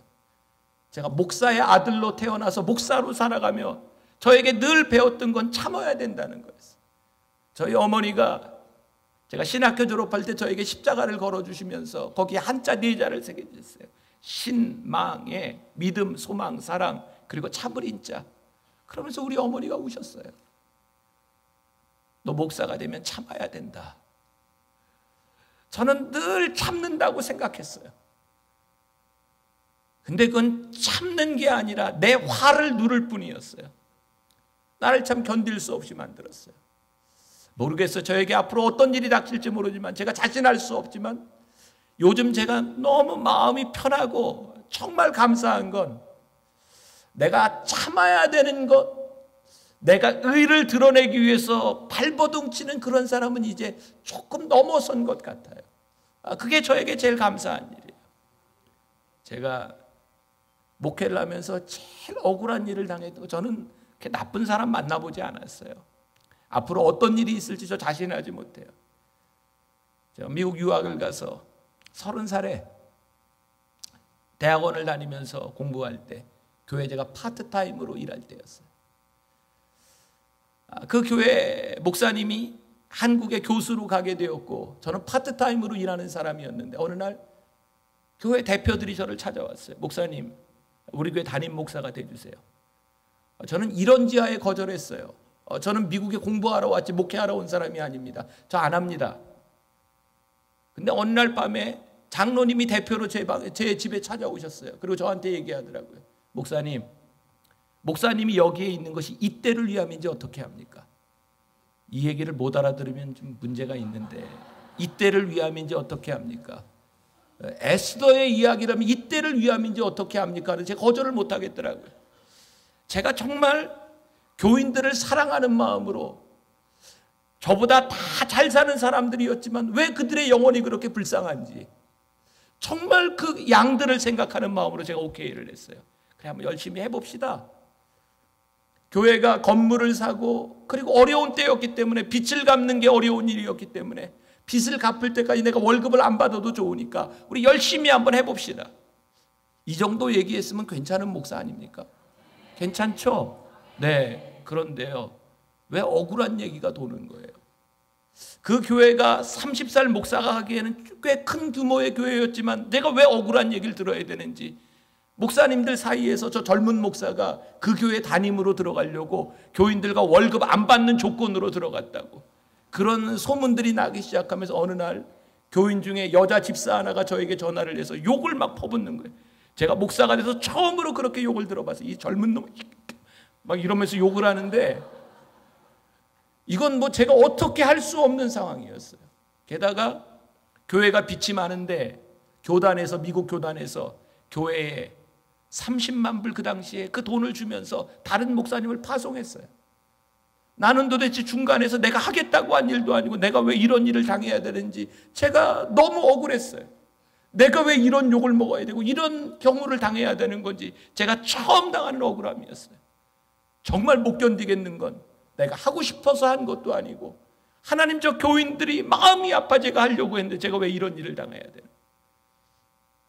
제가 목사의 아들로 태어나서 목사로 살아가며 저에게 늘 배웠던 건 참아야 된다는 거였어요. 저희 어머니가 제가 신학교 졸업할 때 저에게 십자가를 걸어주시면서 거기에 한자 4자를 새겨주셨어요. 신망의 믿음, 소망, 사랑, 그리고 참을인 자. 그러면서 우리 어머니가 우셨어요. 너 목사가 되면 참아야 된다. 저는 늘 참는다고 생각했어요. 근데 그건 참는 게 아니라 내 화를 누를 뿐이었어요. 나를 참 견딜 수 없이 만들었어요. 모르겠어요. 저에게 앞으로 어떤 일이 닥칠지 모르지만, 제가 자신할 수 없지만, 요즘 제가 너무 마음이 편하고 정말 감사한 건 내가 참아야 되는 것, 내가 의를 드러내기 위해서 발버둥 치는 그런 사람은 이제 조금 넘어선 것 같아요. 그게 저에게 제일 감사한 일이에요. 제가 목회를 하면서 제일 억울한 일을 당했고, 저는 그렇게 나쁜 사람 만나보지 않았어요. 앞으로 어떤 일이 있을지 저 자신하지 못해요. 제가 미국 유학을 가서 30살에 대학원을 다니면서 공부할 때 교회 제가 파트타임으로 일할 때였어요. 그 교회 목사님이 한국에 교수로 가게 되었고, 저는 파트타임으로 일하는 사람이었는데, 어느 날 교회 대표들이 저를 찾아왔어요. 목사님, 우리 교회 담임 목사가 돼주세요. 저는 이런 지하에 거절했어요. 저는 미국에 공부하러 왔지 목회하러 온 사람이 아닙니다. 저 안 합니다. 근데 어느 날 밤에 장로님이 대표로 제 집에 찾아오셨어요. 그리고 저한테 얘기하더라고요. 목사님이 여기에 있는 것이 이때를 위함인지 어떻게 합니까? 이 얘기를 못 알아들으면 좀 문제가 있는데, 이때를 위함인지 어떻게 합니까? 에스더의 이야기라면 이때를 위함인지 어떻게 합니까? 제가 거절을 못 하겠더라고요. 제가 정말 교인들을 사랑하는 마음으로, 저보다 다 잘 사는 사람들이었지만 왜 그들의 영혼이 그렇게 불쌍한지, 정말 그 양들을 생각하는 마음으로 제가 오케이를 했어요. 그래, 한번 열심히 해봅시다. 교회가 건물을 사고, 그리고 어려운 때였기 때문에, 빚을 갚는 게 어려운 일이었기 때문에, 빚을 갚을 때까지 내가 월급을 안 받아도 좋으니까 우리 열심히 한번 해봅시다. 이 정도 얘기했으면 괜찮은 목사 아닙니까? 괜찮죠? 네. 그런데요, 왜 억울한 얘기가 도는 거예요? 그 교회가 30살 목사가 하기에는 꽤 큰 규모의 교회였지만 내가 왜 억울한 얘기를 들어야 되는지, 목사님들 사이에서 저 젊은 목사가 그 교회 담임으로 들어가려고 교인들과 월급 안 받는 조건으로 들어갔다고, 그런 소문들이 나기 시작하면서 어느 날 교인 중에 여자 집사 하나가 저에게 전화를 해서 욕을 막 퍼붓는 거예요. 제가 목사가 돼서 처음으로 그렇게 욕을 들어봤어요. 이 젊은 놈 막 이러면서 욕을 하는데, 이건 뭐 제가 어떻게 할 수 없는 상황이었어요. 게다가 교회가 빚이 많은데 교단에서, 미국 교단에서 교회에 30만 불 그 당시에 그 돈을 주면서 다른 목사님을 파송했어요. 나는 도대체 중간에서 내가 하겠다고 한 일도 아니고 내가 왜 이런 일을 당해야 되는지 제가 너무 억울했어요. 내가 왜 이런 욕을 먹어야 되고 이런 경우를 당해야 되는 건지 제가 처음 당하는 억울함이었어요. 정말 못 견디겠는 건 내가 하고 싶어서 한 것도 아니고, 하나님, 저 교인들이 마음이 아파 제가 하려고 했는데 제가 왜 이런 일을 당해야 되나.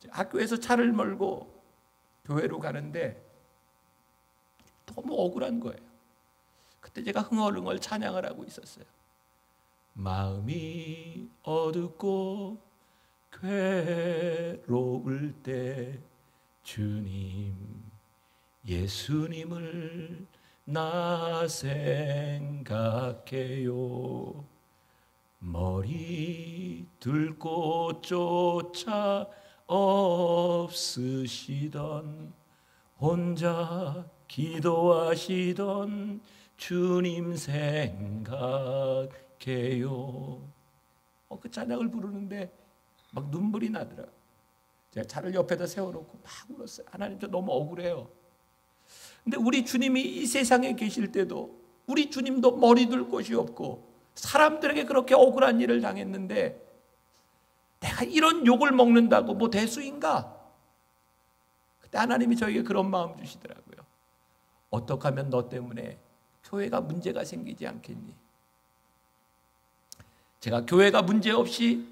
학교에서 차를 몰고 교회로 가는데 너무 억울한 거예요. 그때 제가 흥얼흥얼 찬양을 하고 있었어요. 마음이 어둡고 괴로울 때 주님, 예수님을 나 생각해요. 머리 들고 쫓아 없으시던, 혼자 기도하시던 주님 생각해요. 그 찬양을 부르는데 막 눈물이 나더라고요. 제가 차를 옆에다 세워놓고 막 울었어요. 하나님, 저 너무 억울해요. 근데 우리 주님이 이 세상에 계실 때도 우리 주님도 머리 둘 곳이 없고 사람들에게 그렇게 억울한 일을 당했는데 내가 이런 욕을 먹는다고 뭐 대수인가? 그때 하나님이 저에게 그런 마음 주시더라고요. 어떻게 하면 너 때문에 교회가 문제가 생기지 않겠니? 제가 교회가 문제없이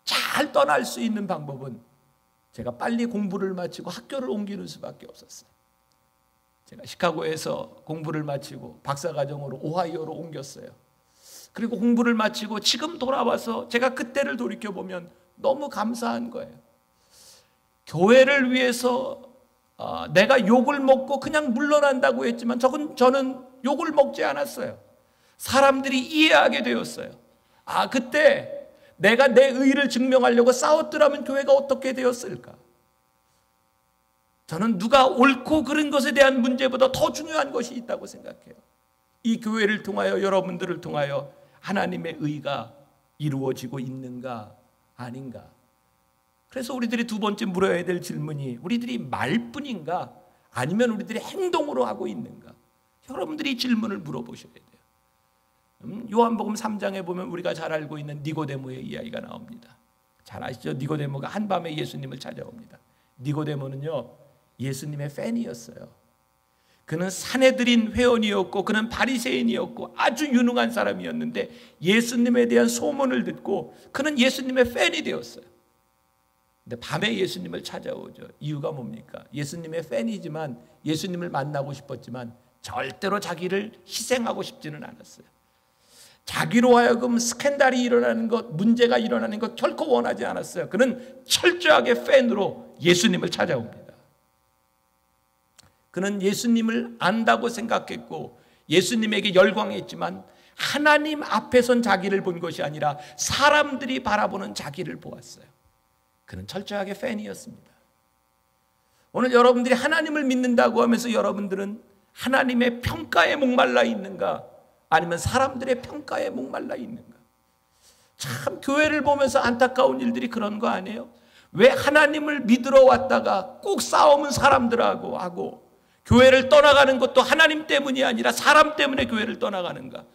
잘 떠날 수 있는 방법은 제가 빨리 공부를 마치고 학교를 옮기는 수밖에 없었어요. 제가 시카고에서 공부를 마치고 박사과정으로 오하이오로 옮겼어요. 그리고 공부를 마치고 지금 돌아와서 제가 그때를 돌이켜보면 너무 감사한 거예요. 교회를 위해서 내가 욕을 먹고 그냥 물러난다고 했지만 저는 욕을 먹지 않았어요. 사람들이 이해하게 되었어요. 그때 내가 내 의의를 증명하려고 싸웠더라면 교회가 어떻게 되었을까? 저는 누가 옳고 그른 것에 대한 문제보다 더 중요한 것이 있다고 생각해요. 이 교회를 통하여 여러분들을 통하여 하나님의 의가 이루어지고 있는가 아닌가? 그래서 우리들이 두 번째 물어야 될 질문이 우리들이 말뿐인가 아니면 우리들이 행동으로 하고 있는가? 여러분들이 질문을 물어보셔야 돼요. 요한복음 3장에 보면 우리가 잘 알고 있는 니고데모의 이야기가 나옵니다. 잘 아시죠? 니고데모가 한밤에 예수님을 찾아옵니다. 니고데모는요 예수님의 팬이었어요. 그는 사내들인 회원이었고 그는 바리새인이었고 아주 유능한 사람이었는데 예수님에 대한 소문을 듣고 그는 예수님의 팬이 되었어요. 근데 밤에 예수님을 찾아오죠. 이유가 뭡니까? 예수님의 팬이지만 예수님을 만나고 싶었지만 절대로 자기를 희생하고 싶지는 않았어요. 자기로 하여금 스캔들이 일어나는 것, 문제가 일어나는 것 결코 원하지 않았어요. 그는 철저하게 팬으로 예수님을 찾아옵니다. 그는 예수님을 안다고 생각했고 예수님에게 열광했지만 하나님 앞에선 자기를 본 것이 아니라 사람들이 바라보는 자기를 보았어요. 그는 철저하게 팬이었습니다. 오늘 여러분들이 하나님을 믿는다고 하면서 여러분들은 하나님의 평가에 목말라 있는가? 아니면 사람들의 평가에 목말라 있는가? 참 교회를 보면서 안타까운 일들이 그런 거 아니에요? 왜 하나님을 믿으러 왔다가 꼭 싸움은 사람들하고 하고 교회를 떠나가는 것도 하나님 때문이 아니라 사람 때문에 교회를 떠나가는가?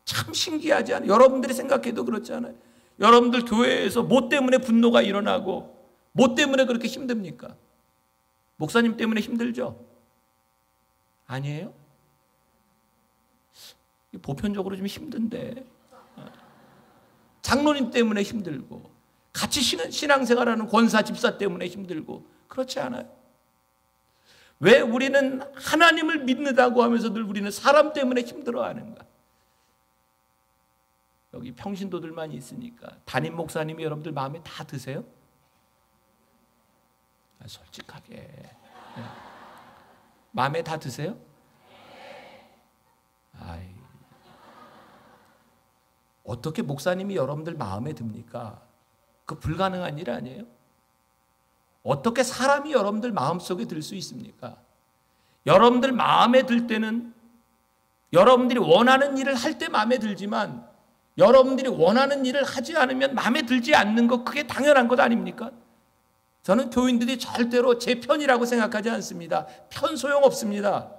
참 신기하지 않아요? 여러분들이 생각해도 그렇지 않아요? 여러분들 교회에서 뭐 때문에 분노가 일어나고 뭐 때문에 그렇게 힘듭니까? 목사님 때문에 힘들죠? 아니에요? 보편적으로 좀 힘든데 장로님 때문에 힘들고 같이 신앙생활하는 권사 집사 때문에 힘들고 그렇지 않아요? 왜 우리는 하나님을 믿는다고 하면서 늘 우리는 사람 때문에 힘들어하는가? 여기 평신도들만 있으니까 담임 목사님이 여러분들 마음에 다 드세요? 솔직하게 마음에 다 드세요? 어떻게 목사님이 여러분들 마음에 듭니까? 그 불가능한 일 아니에요? 어떻게 사람이 여러분들 마음속에 들 수 있습니까? 여러분들 마음에 들 때는 여러분들이 원하는 일을 할 때 마음에 들지만 여러분들이 원하는 일을 하지 않으면 마음에 들지 않는 것 그게 당연한 것 아닙니까? 저는 교인들이 절대로 제 편이라고 생각하지 않습니다. 편 소용없습니다.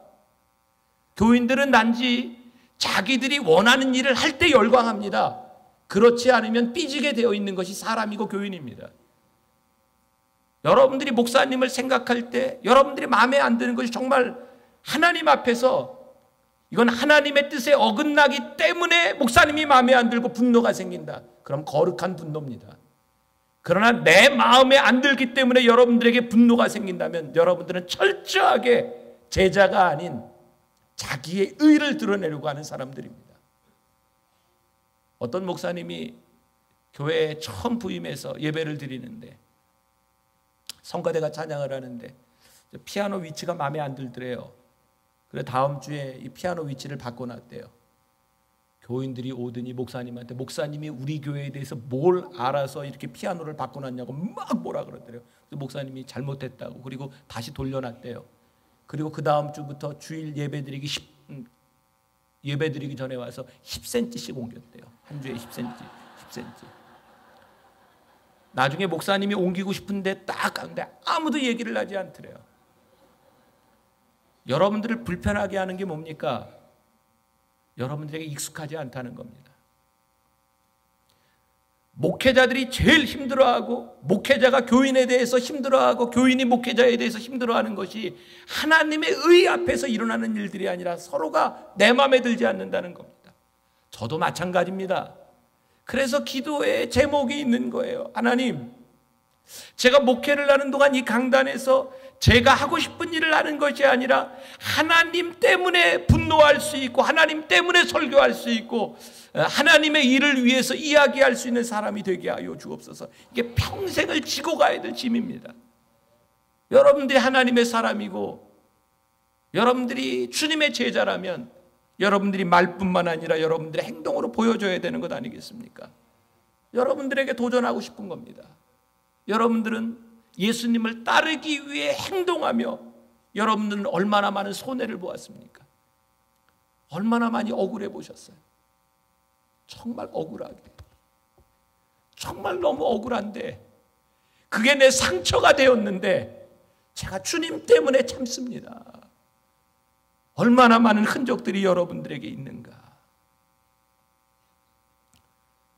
교인들은 단지 자기들이 원하는 일을 할 때 열광합니다. 그렇지 않으면 삐지게 되어 있는 것이 사람이고 교인입니다. 여러분들이 목사님을 생각할 때 여러분들이 마음에 안 드는 것이 정말 하나님 앞에서 이건 하나님의 뜻에 어긋나기 때문에 목사님이 마음에 안 들고 분노가 생긴다. 그럼 거룩한 분노입니다. 그러나 내 마음에 안 들기 때문에 여러분들에게 분노가 생긴다면 여러분들은 철저하게 제자가 아닌 자기의 의를 드러내려고 하는 사람들입니다. 어떤 목사님이 교회에 처음 부임해서 예배를 드리는데 성가대가 찬양을 하는데 피아노 위치가 마음에 안 들더래요. 그래 다음 주에 이 피아노 위치를 바꿔놨대요. 교인들이 오더니 목사님한테 목사님이 우리 교회에 대해서 뭘 알아서 이렇게 피아노를 바꿔놨냐고 막 뭐라 그러더래요. 그래서 목사님이 잘못했다고 그리고 다시 돌려놨대요. 그리고 그 다음 주부터 주일 예배드리기 전에 와서 10cm씩 옮겼대요. 한 주에 10cm. 나중에 목사님이 옮기고 싶은데 딱 가는데 아무도 얘기를 하지 않더래요. 여러분들을 불편하게 하는 게 뭡니까? 여러분들에게 익숙하지 않다는 겁니다. 목회자들이 제일 힘들어하고 목회자가 교인에 대해서 힘들어하고 교인이 목회자에 대해서 힘들어하는 것이 하나님의 의 앞에서 일어나는 일들이 아니라 서로가 내 마음에 들지 않는다는 겁니다. 저도 마찬가지입니다. 그래서 기도에 제목이 있는 거예요. 하나님, 제가 목회를 하는 동안 이 강단에서 제가 하고 싶은 일을 하는 것이 아니라 하나님 때문에 분노할 수 있고 하나님 때문에 설교할 수 있고 하나님의 일을 위해서 이야기할 수 있는 사람이 되게 하여 주옵소서. 이게 평생을 지고 가야 될 짐입니다. 여러분들이 하나님의 사람이고 여러분들이 주님의 제자라면 여러분들이 말뿐만 아니라 여러분들의 행동으로 보여줘야 되는 것 아니겠습니까? 여러분들에게 도전하고 싶은 겁니다. 여러분들은 예수님을 따르기 위해 행동하며 여러분들은 얼마나 많은 손해를 보았습니까? 얼마나 많이 억울해 보셨어요? 정말 억울하게, 정말 너무 억울한데 그게 내 상처가 되었는데 제가 주님 때문에 참습니다. 얼마나 많은 흔적들이 여러분들에게 있는가.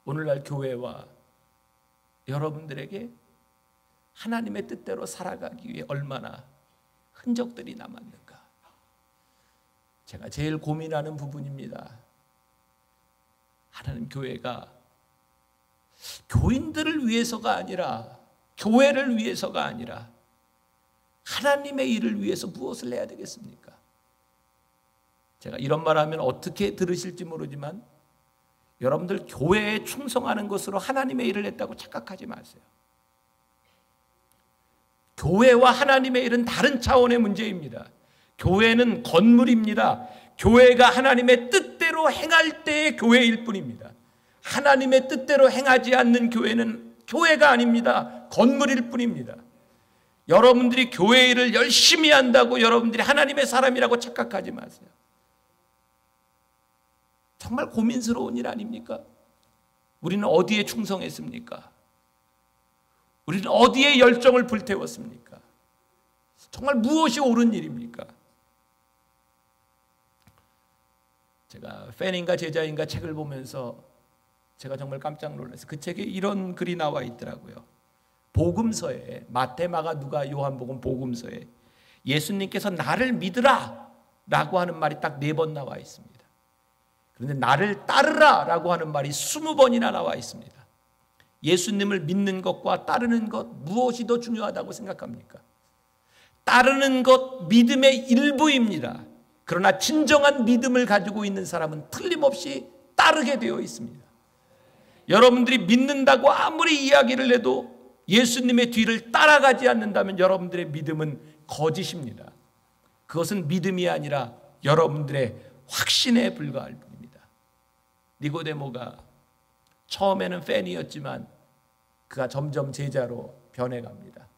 오늘날 교회와 여러분들에게 하나님의 뜻대로 살아가기 위해 얼마나 흔적들이 남았는가. 제가 제일 고민하는 부분입니다. 하나님, 교회가 교인들을 위해서가 아니라 교회를 위해서가 아니라 하나님의 일을 위해서 무엇을 해야 되겠습니까? 제가 이런 말하면 어떻게 들으실지 모르지만 여러분들 교회에 충성하는 것으로 하나님의 일을 했다고 착각하지 마세요. 교회와 하나님의 일은 다른 차원의 문제입니다. 교회는 건물입니다. 교회가 하나님의 뜻대로 행할 때의 교회일 뿐입니다. 하나님의 뜻대로 행하지 않는 교회는 교회가 아닙니다. 건물일 뿐입니다. 여러분들이 교회 일을 열심히 한다고 여러분들이 하나님의 사람이라고 착각하지 마세요. 정말 고민스러운 일 아닙니까? 우리는 어디에 충성했습니까? 우리는 어디에 열정을 불태웠습니까? 정말 무엇이 옳은 일입니까? 제가 팬인가 제자인가 책을 보면서 제가 정말 깜짝 놀랐어요. 그 책에 이런 글이 나와 있더라고요. 복음서에, 마태, 마가, 누가, 요한복음 복음서에 예수님께서 나를 믿으라 라고 하는 말이 딱 4번 나와 있습니다. 그런데 나를 따르라 라고 하는 말이 20번이나 나와 있습니다. 예수님을 믿는 것과 따르는 것, 무엇이 더 중요하다고 생각합니까? 따르는 것, 믿음의 일부입니다. 그러나 진정한 믿음을 가지고 있는 사람은 틀림없이 따르게 되어 있습니다. 여러분들이 믿는다고 아무리 이야기를 해도 예수님의 뒤를 따라가지 않는다면 여러분들의 믿음은 거짓입니다. 그것은 믿음이 아니라 여러분들의 확신에 불과할 뿐입니다. 니고데모가 처음에는 팬이었지만 그가 점점 제자로 변해갑니다.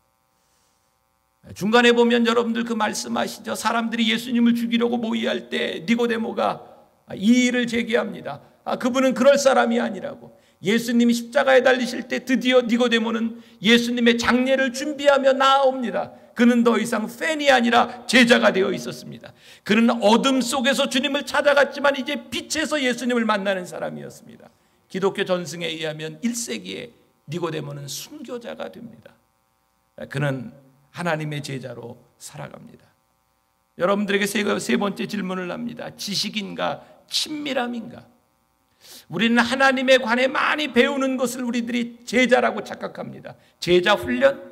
중간에 보면 여러분들 그 말씀하시죠. 사람들이 예수님을 죽이려고 모의할 때 니고데모가 이 일을 제기합니다. 그분은 그럴 사람이 아니라고. 예수님이 십자가에 달리실 때 드디어 니고데모는 예수님의 장례를 준비하며 나아옵니다. 그는 더 이상 팬이 아니라 제자가 되어 있었습니다. 그는 어둠 속에서 주님을 찾아갔지만 이제 빛에서 예수님을 만나는 사람이었습니다. 기독교 전승에 의하면 1세기에 니고데모는 순교자가 됩니다. 그는 하나님의 제자로 살아갑니다. 여러분들에게 세 번째 질문을 합니다. 지식인가 친밀함인가? 우리는 하나님에 관해 많이 배우는 것을 우리들이 제자라고 착각합니다. 제자 훈련?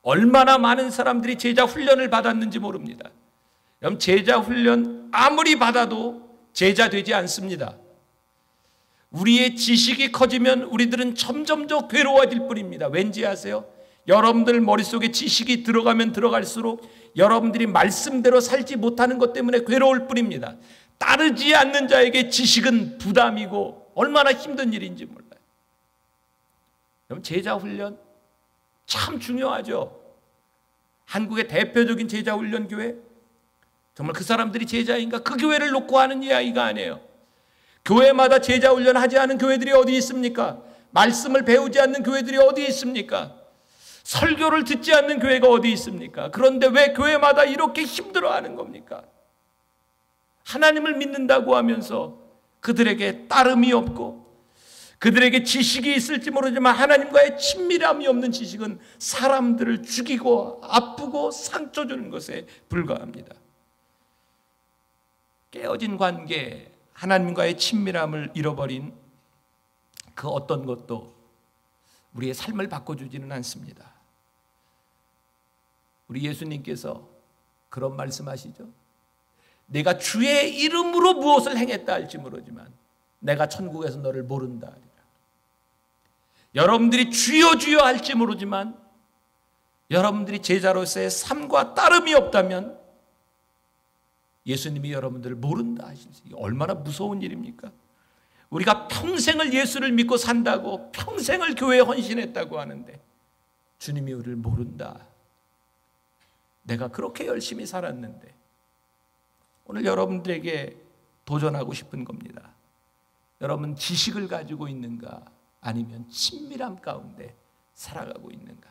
얼마나 많은 사람들이 제자 훈련을 받았는지 모릅니다. 여러분, 제자 훈련 아무리 받아도 제자 되지 않습니다. 우리의 지식이 커지면 우리들은 점점 더 괴로워질 뿐입니다. 왠지 아세요? 여러분들 머릿속에 지식이 들어가면 들어갈수록 여러분들이 말씀대로 살지 못하는 것 때문에 괴로울 뿐입니다. 따르지 않는 자에게 지식은 부담이고 얼마나 힘든 일인지 몰라요. 여러분, 제자 훈련 참 중요하죠. 한국의 대표적인 제자 훈련 교회, 정말 그 사람들이 제자인가? 그 교회를 놓고 하는 이야기가 아니에요. 교회마다 제자 훈련 하지 않은 교회들이 어디 있습니까? 말씀을 배우지 않는 교회들이 어디 있습니까? 설교를 듣지 않는 교회가 어디 있습니까? 그런데 왜 교회마다 이렇게 힘들어하는 겁니까? 하나님을 믿는다고 하면서 그들에게 따름이 없고 그들에게 지식이 있을지 모르지만 하나님과의 친밀함이 없는 지식은 사람들을 죽이고 아프고 상처 주는 것에 불과합니다. 깨어진 관계, 하나님과의 친밀함을 잃어버린 그 어떤 것도 우리의 삶을 바꿔주지는 않습니다. 우리 예수님께서 그런 말씀하시죠. 내가 주의 이름으로 무엇을 행했다 할지 모르지만 내가 천국에서 너를 모른다 하리라. 여러분들이 주여 주여 할지 모르지만 여러분들이 제자로서의 삶과 따름이 없다면 예수님이 여러분들을 모른다 하시지. 얼마나 무서운 일입니까? 우리가 평생을 예수를 믿고 산다고, 평생을 교회에 헌신했다고 하는데 주님이 우리를 모른다. 내가 그렇게 열심히 살았는데. 오늘 여러분들에게 도전하고 싶은 겁니다. 여러분 지식을 가지고 있는가, 아니면 친밀함 가운데 살아가고 있는가?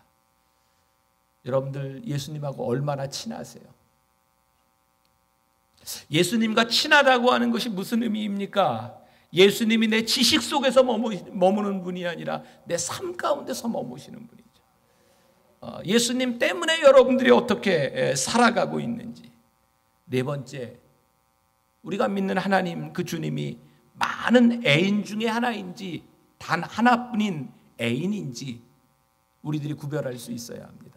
여러분들 예수님하고 얼마나 친하세요? 예수님과 친하다고 하는 것이 무슨 의미입니까? 예수님이 내 지식 속에서 머무는 분이 아니라 내 삶 가운데서 머무시는 분이죠. 예수님 때문에 여러분들이 어떻게 살아가고 있는지. 네 번째, 우리가 믿는 하나님, 그 주님이 많은 애인 중에 하나인지 단 하나뿐인 애인인지 우리들이 구별할 수 있어야 합니다.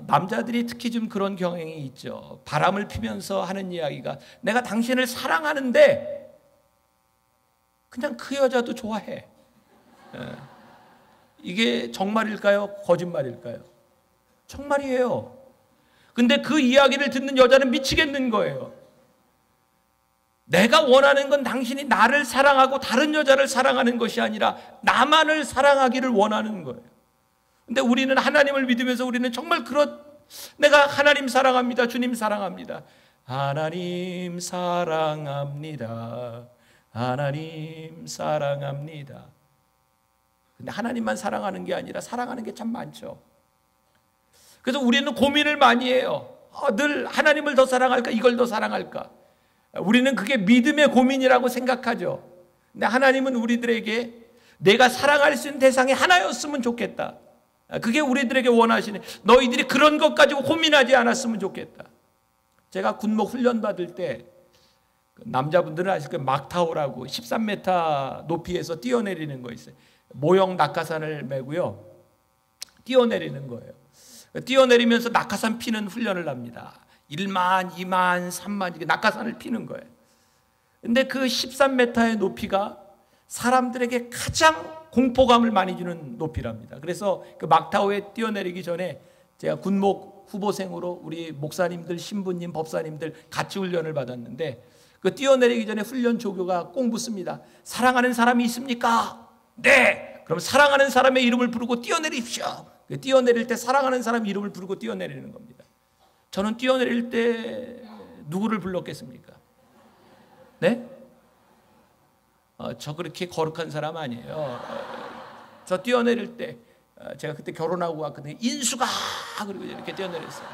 남자들이 특히 좀 그런 경향이 있죠. 바람을 피면서 하는 이야기가, 내가 당신을 사랑하는데 그냥 그 여자도 좋아해. 이게 정말일까요? 거짓말일까요? 정말이에요. 근데 그 이야기를 듣는 여자는 미치겠는 거예요. 내가 원하는 건 당신이 나를 사랑하고 다른 여자를 사랑하는 것이 아니라 나만을 사랑하기를 원하는 거예요. 근데 우리는 하나님을 믿으면서 우리는 정말 내가 하나님 사랑합니다. 주님 사랑합니다. 하나님 사랑합니다. 하나님 사랑합니다. 근데 하나님만 사랑하는 게 아니라 사랑하는 게 참 많죠. 그래서 우리는 고민을 많이 해요. 늘 하나님을 더 사랑할까, 이걸 더 사랑할까. 우리는 그게 믿음의 고민이라고 생각하죠. 근데 하나님은 우리들에게 내가 사랑할 수 있는 대상이 하나였으면 좋겠다. 그게 우리들에게 원하시는, 너희들이 그런 것 가지고 고민하지 않았으면 좋겠다. 제가 군목 훈련 받을 때 남자분들은 아실 거예요. 막타오라고 13m 높이에서 뛰어내리는 거 있어요. 모형 낙하산을 메고요, 뛰어내리는 거예요. 뛰어내리면서 낙하산 피는 훈련을 합니다. 1만, 2만, 3만 이렇게 낙하산을 피는 거예요. 근데 그 13m의 높이가 사람들에게 가장 공포감을 많이 주는 높이랍니다. 그래서 그 막타오에 뛰어내리기 전에 제가 군목 후보생으로 우리 목사님들, 신부님, 법사님들 같이 훈련을 받았는데, 그 뛰어내리기 전에 훈련 조교가 꼭 묻습니다. 사랑하는 사람이 있습니까? 네. 그럼 사랑하는 사람의 이름을 부르고 뛰어내리십시오. 뛰어내릴 때 사랑하는 사람 이름을 부르고 뛰어내리는 겁니다. 저는 뛰어내릴 때 누구를 불렀겠습니까? 네? 저 그렇게 거룩한 사람 아니에요. 저 뛰어내릴 때 제가 그때 결혼하고 왔거든요. 인수가 그리고 이렇게 뛰어내렸어요.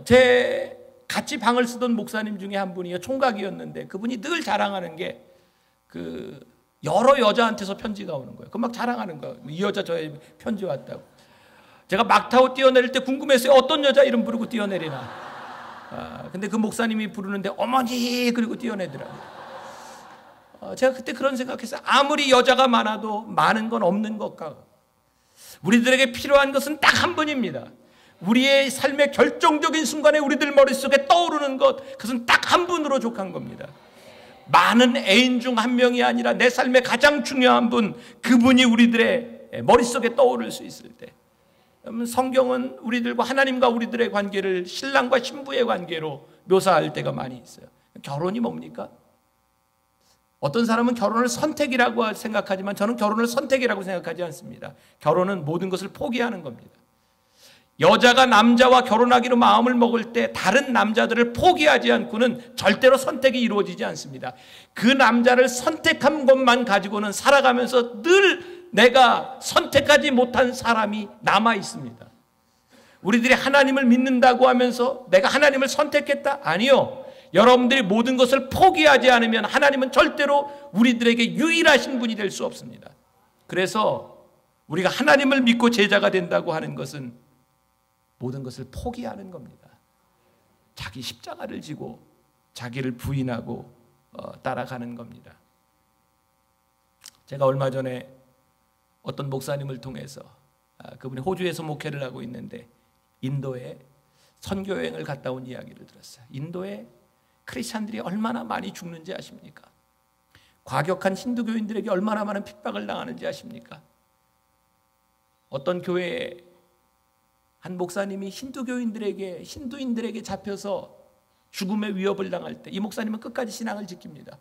제 같이 방을 쓰던 목사님 중에 한 분이 총각이었는데, 그분이 늘 자랑하는 게 그 여러 여자한테서 편지가 오는 거예요. 그 막 자랑하는 거예요. 이 여자 저에 편지 왔다고. 제가 막타고 뛰어내릴 때 궁금했어요. 어떤 여자 이름 부르고 뛰어내리나. 근데 그 목사님이 부르는데 어머니 그리고 뛰어내더라고요. 제가 그때 그런 생각했어요. 아무리 여자가 많아도 많은 건 없는 것 같고, 우리들에게 필요한 것은 딱 한 분입니다. 우리의 삶의 결정적인 순간에 우리들 머릿속에 떠오르는 것, 그것은 딱 한 분으로 족한 겁니다. 많은 애인 중 한 명이 아니라 내 삶의 가장 중요한 분, 그분이 우리들의 머릿속에 떠오를 수 있을 때, 성경은 우리들과 하나님과 우리들의 관계를 신랑과 신부의 관계로 묘사할 때가 많이 있어요. 결혼이 뭡니까? 어떤 사람은 결혼을 선택이라고 생각하지만 저는 결혼을 선택이라고 생각하지 않습니다. 결혼은 모든 것을 포기하는 겁니다. 여자가 남자와 결혼하기로 마음을 먹을 때 다른 남자들을 포기하지 않고는 절대로 선택이 이루어지지 않습니다. 그 남자를 선택한 것만 가지고는 살아가면서 늘 내가 선택하지 못한 사람이 남아 있습니다. 우리들이 하나님을 믿는다고 하면서 내가 하나님을 선택했다? 아니요. 여러분들이 모든 것을 포기하지 않으면 하나님은 절대로 우리들에게 유일하신 분이 될 수 없습니다. 그래서 우리가 하나님을 믿고 제자가 된다고 하는 것은 모든 것을 포기하는 겁니다. 자기 십자가를 지고 자기를 부인하고 따라가는 겁니다. 제가 얼마 전에 어떤 목사님을 통해서 그분이 호주에서 목회를 하고 있는데 인도에 선교여행을 갔다 온 이야기를 들었어요. 인도에 크리스찬들이 얼마나 많이 죽는지 아십니까? 과격한 힌두교인들에게 얼마나 많은 핍박을 당하는지 아십니까? 어떤 교회에 한 목사님이 힌두인들에게 잡혀서 죽음의 위협을 당할 때 이 목사님은 끝까지 신앙을 지킵니다.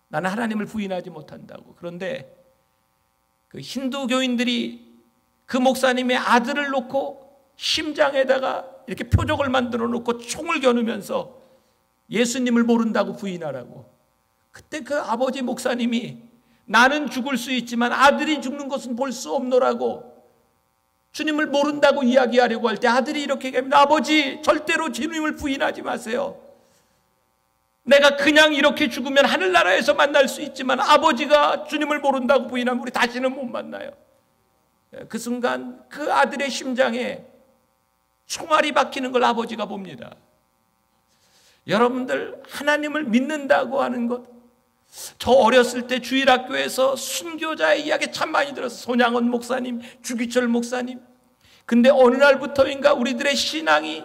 나는 하나님을 부인하지 못한다고. 그런데 그 힌두교인들이 그 목사님의 아들을 놓고 심장에다가 이렇게 표적을 만들어 놓고 총을 겨누면서 예수님을 모른다고 부인하라고. 그때 그 아버지 목사님이 나는 죽을 수 있지만 아들이 죽는 것은 볼 수 없노라고 주님을 모른다고 이야기하려고 할 때 아들이 이렇게 얘기합니다. 아버지, 절대로 주님을 부인하지 마세요. 내가 그냥 이렇게 죽으면 하늘나라에서 만날 수 있지만 아버지가 주님을 모른다고 부인하면 우리 다시는 못 만나요. 그 순간 그 아들의 심장에 총알이 박히는 걸 아버지가 봅니다. 여러분들, 하나님을 믿는다고 하는 것, 저 어렸을 때 주일학교에서 순교자의 이야기 참 많이 들었어요. 손양원 목사님, 주기철 목사님. 근데 어느 날부터인가 우리들의 신앙이,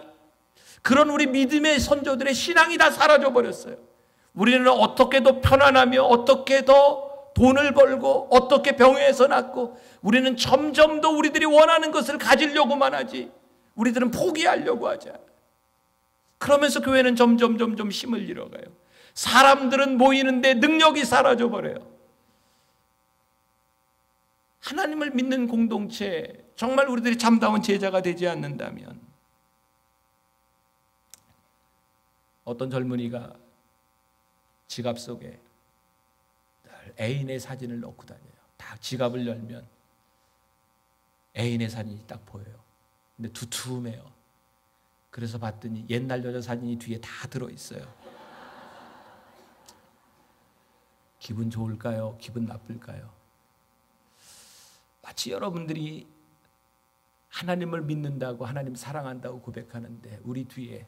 그런 우리 믿음의 선조들의 신앙이 다 사라져 버렸어요. 우리는 어떻게 더 편안하며 어떻게 더 돈을 벌고 어떻게 병에서 낫고, 우리는 점점 더 우리들이 원하는 것을 가지려고만 하지 우리들은 포기하려고 하지 않아요. 그러면서 교회는 점점 힘을 잃어가요. 사람들은 모이는데 능력이 사라져 버려요. 하나님을 믿는 공동체, 정말 우리들이 참다운 제자가 되지 않는다면, 어떤 젊은이가 지갑 속에 늘 애인의 사진을 넣고 다녀요. 딱 지갑을 열면 애인의 사진이 딱 보여요. 근데 두툼해요. 그래서 봤더니 옛날 여자 사진이 뒤에 다 들어있어요. 기분 좋을까요? 기분 나쁠까요? 마치 여러분들이 하나님을 믿는다고, 하나님 사랑한다고 고백하는데 우리 뒤에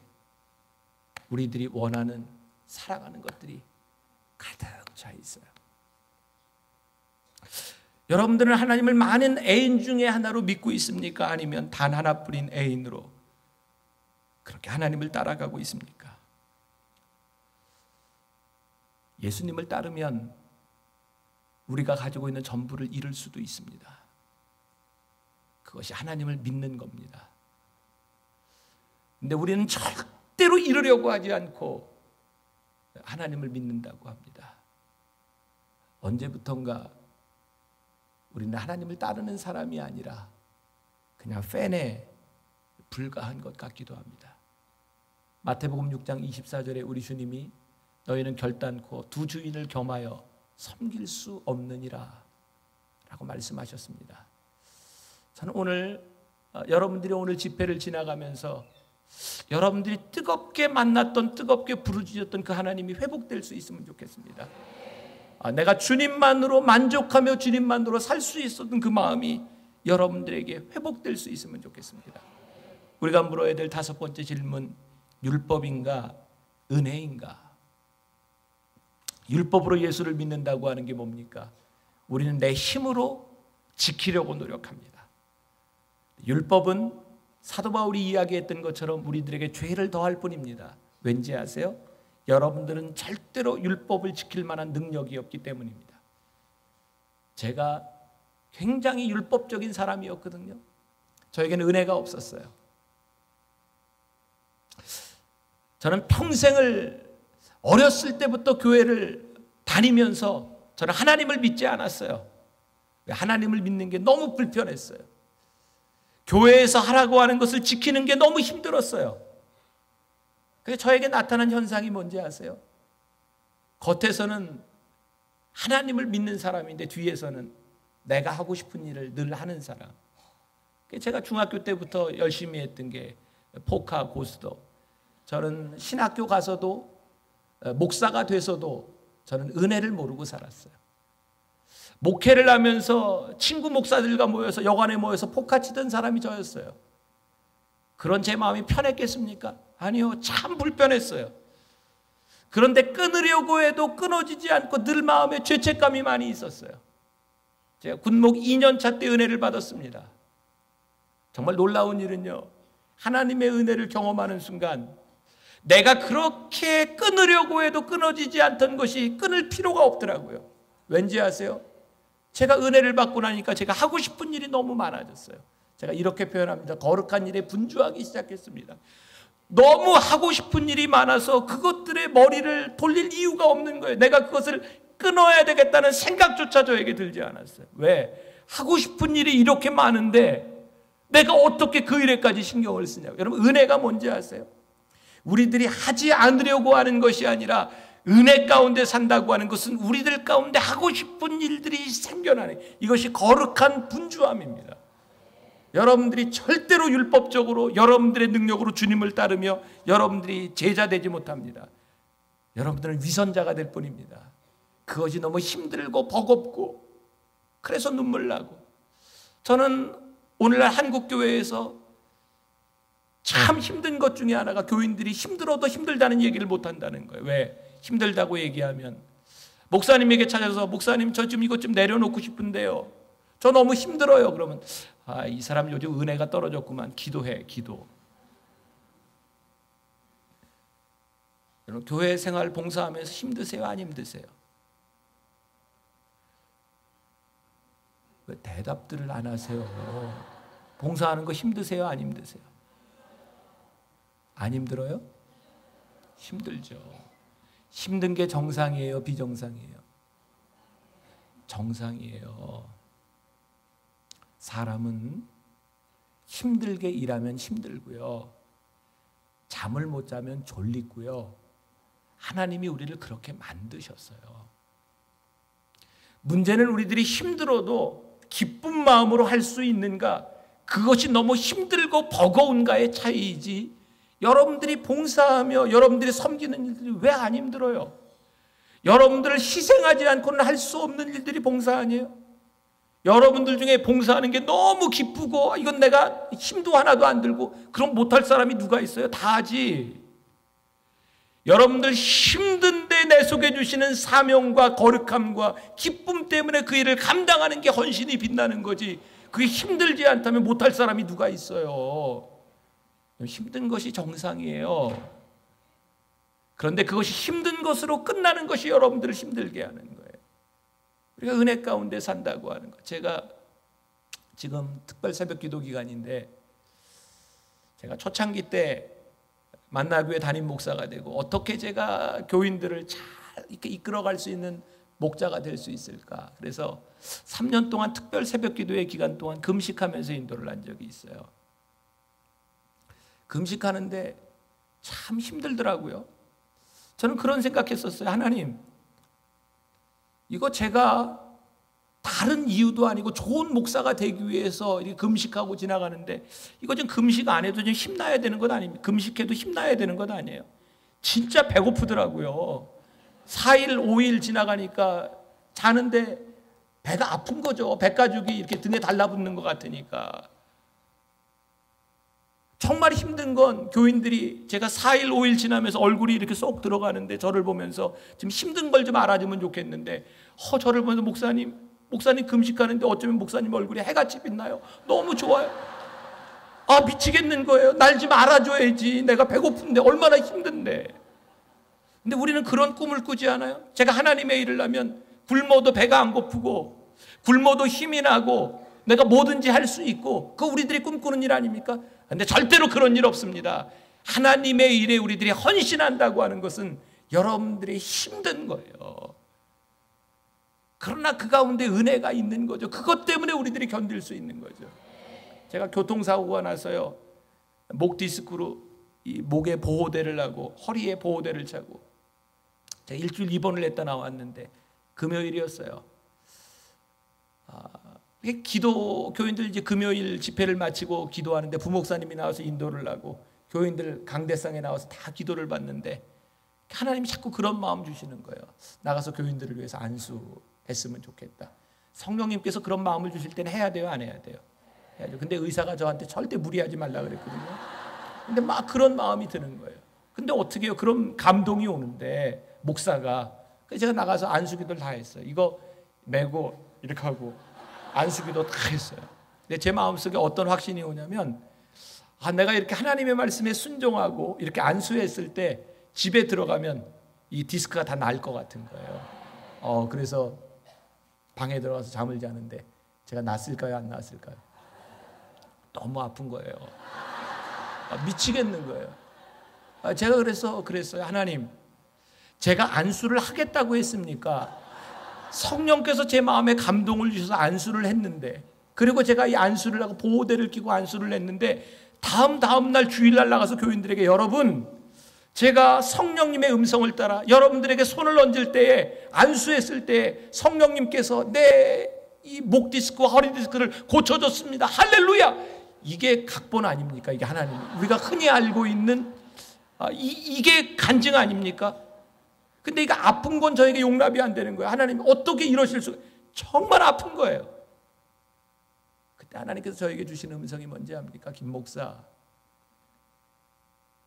우리들이 원하는, 사랑하는 것들이 가득 차 있어요. 여러분들은 하나님을 많은 애인 중에 하나로 믿고 있습니까? 아니면 단 하나뿐인 애인으로 그렇게 하나님을 따라가고 있습니까? 예수님을 따르면 우리가 가지고 있는 전부를 잃을 수도 있습니다. 그것이 하나님을 믿는 겁니다. 근데 우리는 절대로 잃으려고 하지 않고 하나님을 믿는다고 합니다. 언제부턴가 우리는 하나님을 따르는 사람이 아니라 그냥 팬에 불과한 것 같기도 합니다. 마태복음 6장 24절에 우리 주님이 너희는 결단코 두 주인을 겸하여 섬길 수 없느니라 라고 말씀하셨습니다. 저는 오늘 여러분들이 오늘 집회를 지나가면서 여러분들이 뜨겁게 만났던, 뜨겁게 부르짖었던 그 하나님이 회복될 수 있으면 좋겠습니다. 내가 주님만으로 만족하며 주님만으로 살 수 있었던 그 마음이 여러분들에게 회복될 수 있으면 좋겠습니다. 우리가 물어야 될 다섯 번째 질문, 율법인가 은혜인가? 율법으로 예수를 믿는다고 하는 게 뭡니까? 우리는 내 힘으로 지키려고 노력합니다. 율법은 사도 바울이 이야기했던 것처럼 우리들에게 죄를 더할 뿐입니다. 왠지 아세요? 여러분들은 절대로 율법을 지킬 만한 능력이 없기 때문입니다. 제가 굉장히 율법적인 사람이었거든요. 저에게는 은혜가 없었어요. 저는 평생을 어렸을 때부터 교회를 다니면서 저는 하나님을 믿지 않았어요. 하나님을 믿는 게 너무 불편했어요. 교회에서 하라고 하는 것을 지키는 게 너무 힘들었어요. 그래서 저에게 나타난 현상이 뭔지 아세요? 겉에서는 하나님을 믿는 사람인데 뒤에서는 내가 하고 싶은 일을 늘 하는 사람. 제가 중학교 때부터 열심히 했던 게 포카, 고스톱. 저는 신학교 가서도 목사가 돼서도 저는 은혜를 모르고 살았어요. 목회를 하면서 친구 목사들과 모여서 여관에 모여서 포카 치던 사람이 저였어요. 그런 제 마음이 편했겠습니까? 아니요, 참 불편했어요. 그런데 끊으려고 해도 끊어지지 않고 늘 마음에 죄책감이 많이 있었어요. 제가 군목 2년차 때 은혜를 받았습니다. 정말 놀라운 일은요, 하나님의 은혜를 경험하는 순간 내가 그렇게 끊으려고 해도 끊어지지 않던 것이 끊을 필요가 없더라고요. 왠지 아세요? 제가 은혜를 받고 나니까 제가 하고 싶은 일이 너무 많아졌어요. 제가 이렇게 표현합니다. 거룩한 일에 분주하기 시작했습니다. 너무 하고 싶은 일이 많아서 그것들의 머리를 돌릴 이유가 없는 거예요. 내가 그것을 끊어야 되겠다는 생각조차 저에게 들지 않았어요. 왜? 하고 싶은 일이 이렇게 많은데 내가 어떻게 그 일에까지 신경을 쓰냐고. 여러분, 은혜가 뭔지 아세요? 우리들이 하지 않으려고 하는 것이 아니라 은혜 가운데 산다고 하는 것은 우리들 가운데 하고 싶은 일들이 생겨나는, 이것이 거룩한 분주함입니다. 여러분들이 절대로 율법적으로 여러분들의 능력으로 주님을 따르며 여러분들이 제자 되지 못합니다. 여러분들은 위선자가 될 뿐입니다. 그것이 너무 힘들고 버겁고 그래서 눈물 나고. 저는 오늘날 한국교회에서 참 힘든 것 중에 하나가 교인들이 힘들어도 힘들다는 얘기를 못한다는 거예요. 왜? 힘들다고 얘기하면 목사님에게 찾아서 목사님 저 좀 이것 좀 내려놓고 싶은데요, 저 너무 힘들어요. 그러면 이 사람 요즘 은혜가 떨어졌구만. 기도해, 기도. 여러분, 교회 생활 봉사하면서 힘드세요? 안 힘드세요? 왜 대답들을 안 하세요? 봉사하는 거 힘드세요? 안 힘드세요? 안 힘들어요? 힘들죠. 힘든 게 정상이에요? 비정상이에요? 정상이에요. 사람은 힘들게 일하면 힘들고요, 잠을 못 자면 졸리고요. 하나님이 우리를 그렇게 만드셨어요. 문제는 우리들이 힘들어도 기쁜 마음으로 할 수 있는가, 그것이 너무 힘들고 버거운가의 차이이지, 여러분들이 봉사하며 여러분들이 섬기는 일들이 왜 안 힘들어요? 여러분들을 희생하지 않고는 할 수 없는 일들이 봉사 아니에요? 여러분들 중에 봉사하는 게 너무 기쁘고 이건 내가 힘도 하나도 안 들고, 그럼 못할 사람이 누가 있어요? 다 하지. 여러분들 힘든데 내속해 주시는 사명과 거룩함과 기쁨 때문에 그 일을 감당하는 게 헌신이 빛나는 거지, 그게 힘들지 않다면 못할 사람이 누가 있어요? 힘든 것이 정상이에요. 그런데 그것이 힘든 것으로 끝나는 것이 여러분들을 힘들게 하는 거예요. 우리가 은혜 가운데 산다고 하는 것. 제가 지금 특별 새벽 기도 기간인데, 제가 초창기 때 만나교회 담임 목사가 되고 어떻게 제가 교인들을 잘 이렇게 이끌어갈 수 있는 목자가 될 수 있을까. 그래서 3년 동안 특별 새벽 기도의 기간 동안 금식하면서 인도를 한 적이 있어요. 금식하는데 참 힘들더라고요. 저는 그런 생각했었어요. 하나님, 이거 제가 다른 이유도 아니고 좋은 목사가 되기 위해서 이렇게 금식하고 지나가는데, 이거 좀 금식 안 해도 좀 힘나야 되는 것 아닙니까? 금식해도 힘나야 되는 것 아니에요? 진짜 배고프더라고요. 4일, 5일 지나가니까 자는데 배가 아픈 거죠. 배가죽이 이렇게 등에 달라붙는 것 같으니까. 정말 힘든 건 교인들이 제가 4일, 5일 지나면서 얼굴이 이렇게 쏙 들어가는데 저를 보면서 좀 힘든 걸 좀 알아주면 좋겠는데, 저를 보면서 목사님 금식하는데 어쩌면 목사님 얼굴에 해같이 빛나요. 너무 좋아요. 미치겠는 거예요. 날 좀 알아줘야지. 내가 배고픈데 얼마나 힘든데. 근데 우리는 그런 꿈을 꾸지 않아요? 제가 하나님의 일을 하면 굶어도 배가 안 고프고 굶어도 힘이 나고 내가 뭐든지 할 수 있고, 그거 우리들이 꿈꾸는 일 아닙니까? 근데 절대로 그런 일 없습니다. 하나님의 일에 우리들이 헌신한다고 하는 것은 여러분들이 힘든 거예요. 그러나 그 가운데 은혜가 있는 거죠. 그것 때문에 우리들이 견딜 수 있는 거죠. 제가 교통사고가 나서요, 목 디스크로 이 목에 보호대를 하고 허리에 보호대를 차고 제가 일주일 입원을 했다 나왔는데, 금요일이었어요. 기도, 교인들 이제 금요일 집회를 마치고 기도하는데 부목사님이 나와서 인도를 하고 교인들 강대상에 나와서 다 기도를 받는데, 하나님이 자꾸 그런 마음 주시는 거예요. 나가서 교인들을 위해서 안수했으면 좋겠다. 성령님께서 그런 마음을 주실 때는 해야 돼요, 안 해야 돼요? 해야죠. 근데 의사가 저한테 절대 무리하지 말라 그랬거든요. 근데 막 그런 마음이 드는 거예요. 근데 어떻게 해요? 그런 감동이 오는데 목사가, 그래서 제가 나가서 안수기도를 다 했어요. 이거 메고 이렇게 하고 안수기도 다 했어요. 근데 제 마음속에 어떤 확신이 오냐면, 내가 이렇게 하나님의 말씀에 순종하고 이렇게 안수했을 때 집에 들어가면 이 디스크가 다 날 것 같은 거예요. 그래서 방에 들어가서 잠을 자는데 제가 났을까요, 안 났을까요? 너무 아픈 거예요. 미치겠는 거예요. 제가 그랬어요. 하나님, 제가 안수를 하겠다고 했습니까? 성령께서 제 마음에 감동을 주셔서 안수를 했는데, 그리고 제가 이 안수를 하고 보호대를 끼고 안수를 했는데, 다음 날 주일날 나가서 교인들에게, 여러분, 제가 성령님의 음성을 따라 여러분들에게 손을 얹을 때에, 안수했을 때에 성령님께서 내 이 목 디스크와 허리 디스크를 고쳐줬습니다. 할렐루야! 이게 각본 아닙니까? 이게 하나님, 우리가 흔히 알고 있는 이게 간증 아닙니까? 근데 이거 아픈 건 저에게 용납이 안 되는 거예요. 하나님, 어떻게 이러실 수가? 정말 아픈 거예요. 그때 하나님께서 저에게 주신 음성이 뭔지 압니까? 김 목사,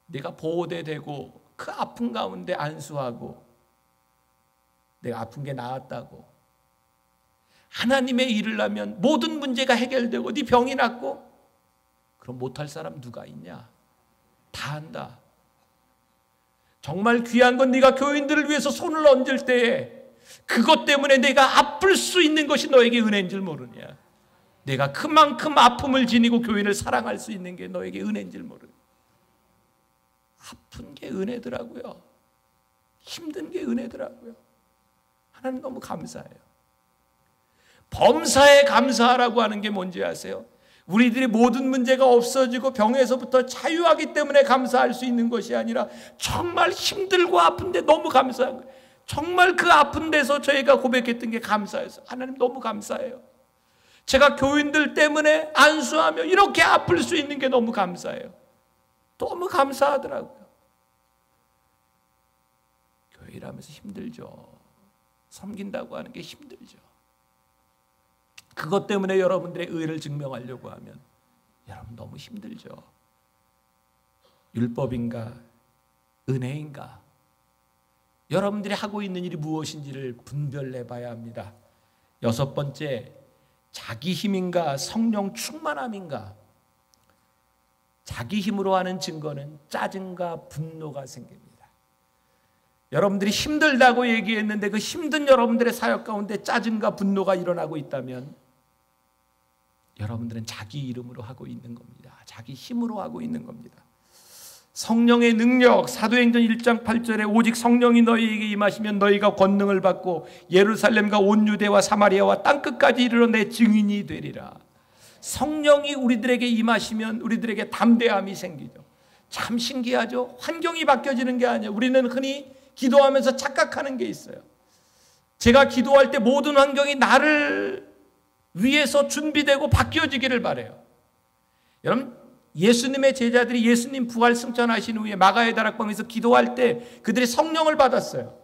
내가 보호대 되고 그 아픈 가운데 안수하고 내가 아픈 게 나았다고, 하나님의 일을 하면 모든 문제가 해결되고 네 병이 낫고, 그럼 못할 사람 누가 있냐? 다 한다. 정말 귀한 건 네가 교인들을 위해서 손을 얹을 때에 그것 때문에 내가 아플 수 있는 것이 너에게 은혜인 줄 모르냐? 내가 그만큼 아픔을 지니고 교인을 사랑할 수 있는 게 너에게 은혜인 줄 모르냐? 아픈 게 은혜더라고요. 힘든 게 은혜더라고요. 하나님 너무 감사해요. 범사에 감사하라고 하는 게 뭔지 아세요? 우리들이 모든 문제가 없어지고 병에서부터 자유하기 때문에 감사할 수 있는 것이 아니라, 정말 힘들고 아픈데 너무 감사한 거예요. 정말 그 아픈 데서 저희가 고백했던 게 감사해서, 하나님 너무 감사해요. 제가 교인들 때문에 안수하며 이렇게 아플 수 있는 게 너무 감사해요. 너무 감사하더라고요. 교회 일하면서 힘들죠. 섬긴다고 하는 게 힘들죠. 그것 때문에 여러분들의 의를 증명하려고 하면 여러분 너무 힘들죠. 율법인가 은혜인가, 여러분들이 하고 있는 일이 무엇인지를 분별해 봐야 합니다. 6번째, 자기 힘인가 성령 충만함인가. 자기 힘으로 하는 증거는 짜증과 분노가 생깁니다. 여러분들이 힘들다고 얘기했는데 그 힘든 여러분들의 사역 가운데 짜증과 분노가 일어나고 있다면 여러분들은 자기 이름으로 하고 있는 겁니다. 자기 힘으로 하고 있는 겁니다. 성령의 능력, 사도행전 1장 8절에 오직 성령이 너희에게 임하시면 너희가 권능을 받고 예루살렘과 온 유대와 사마리아와 땅끝까지 이르러 내 증인이 되리라. 성령이 우리들에게 임하시면 우리들에게 담대함이 생기죠. 참 신기하죠. 환경이 바뀌어지는 게 아니에요. 우리는 흔히 기도하면서 착각하는 게 있어요. 제가 기도할 때 모든 환경이 나를 위해서 준비되고 바뀌어지기를 바라요. 여러분, 예수님의 제자들이 예수님 부활 승천하신 후에 마가의 다락방에서 기도할 때 그들이 성령을 받았어요.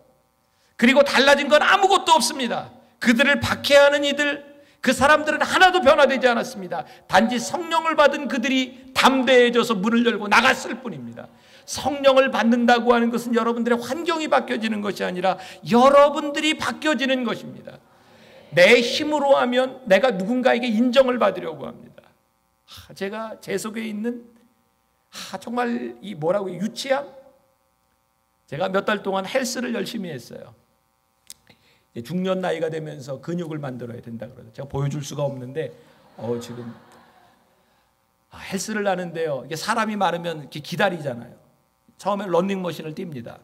그리고 달라진 건 아무것도 없습니다. 그들을 박해하는 이들, 그 사람들은 하나도 변화되지 않았습니다. 단지 성령을 받은 그들이 담대해져서 문을 열고 나갔을 뿐입니다. 성령을 받는다고 하는 것은 여러분들의 환경이 바뀌어지는 것이 아니라 여러분들이 바뀌어지는 것입니다. 내 힘으로 하면 내가 누군가에게 인정을 받으려고 합니다. 제가 제 속에 있는 정말 이 뭐라고 해요? 유치함? 제가 몇 달 동안 헬스를 열심히 했어요. 중년 나이가 되면서 근육을 만들어야 된다 그러죠. 제가 보여줄 수가 없는데 지금 헬스를 하는데요. 이게 사람이 많으면 이렇게 기다리잖아요. 처음에 런닝머신을 띱니다.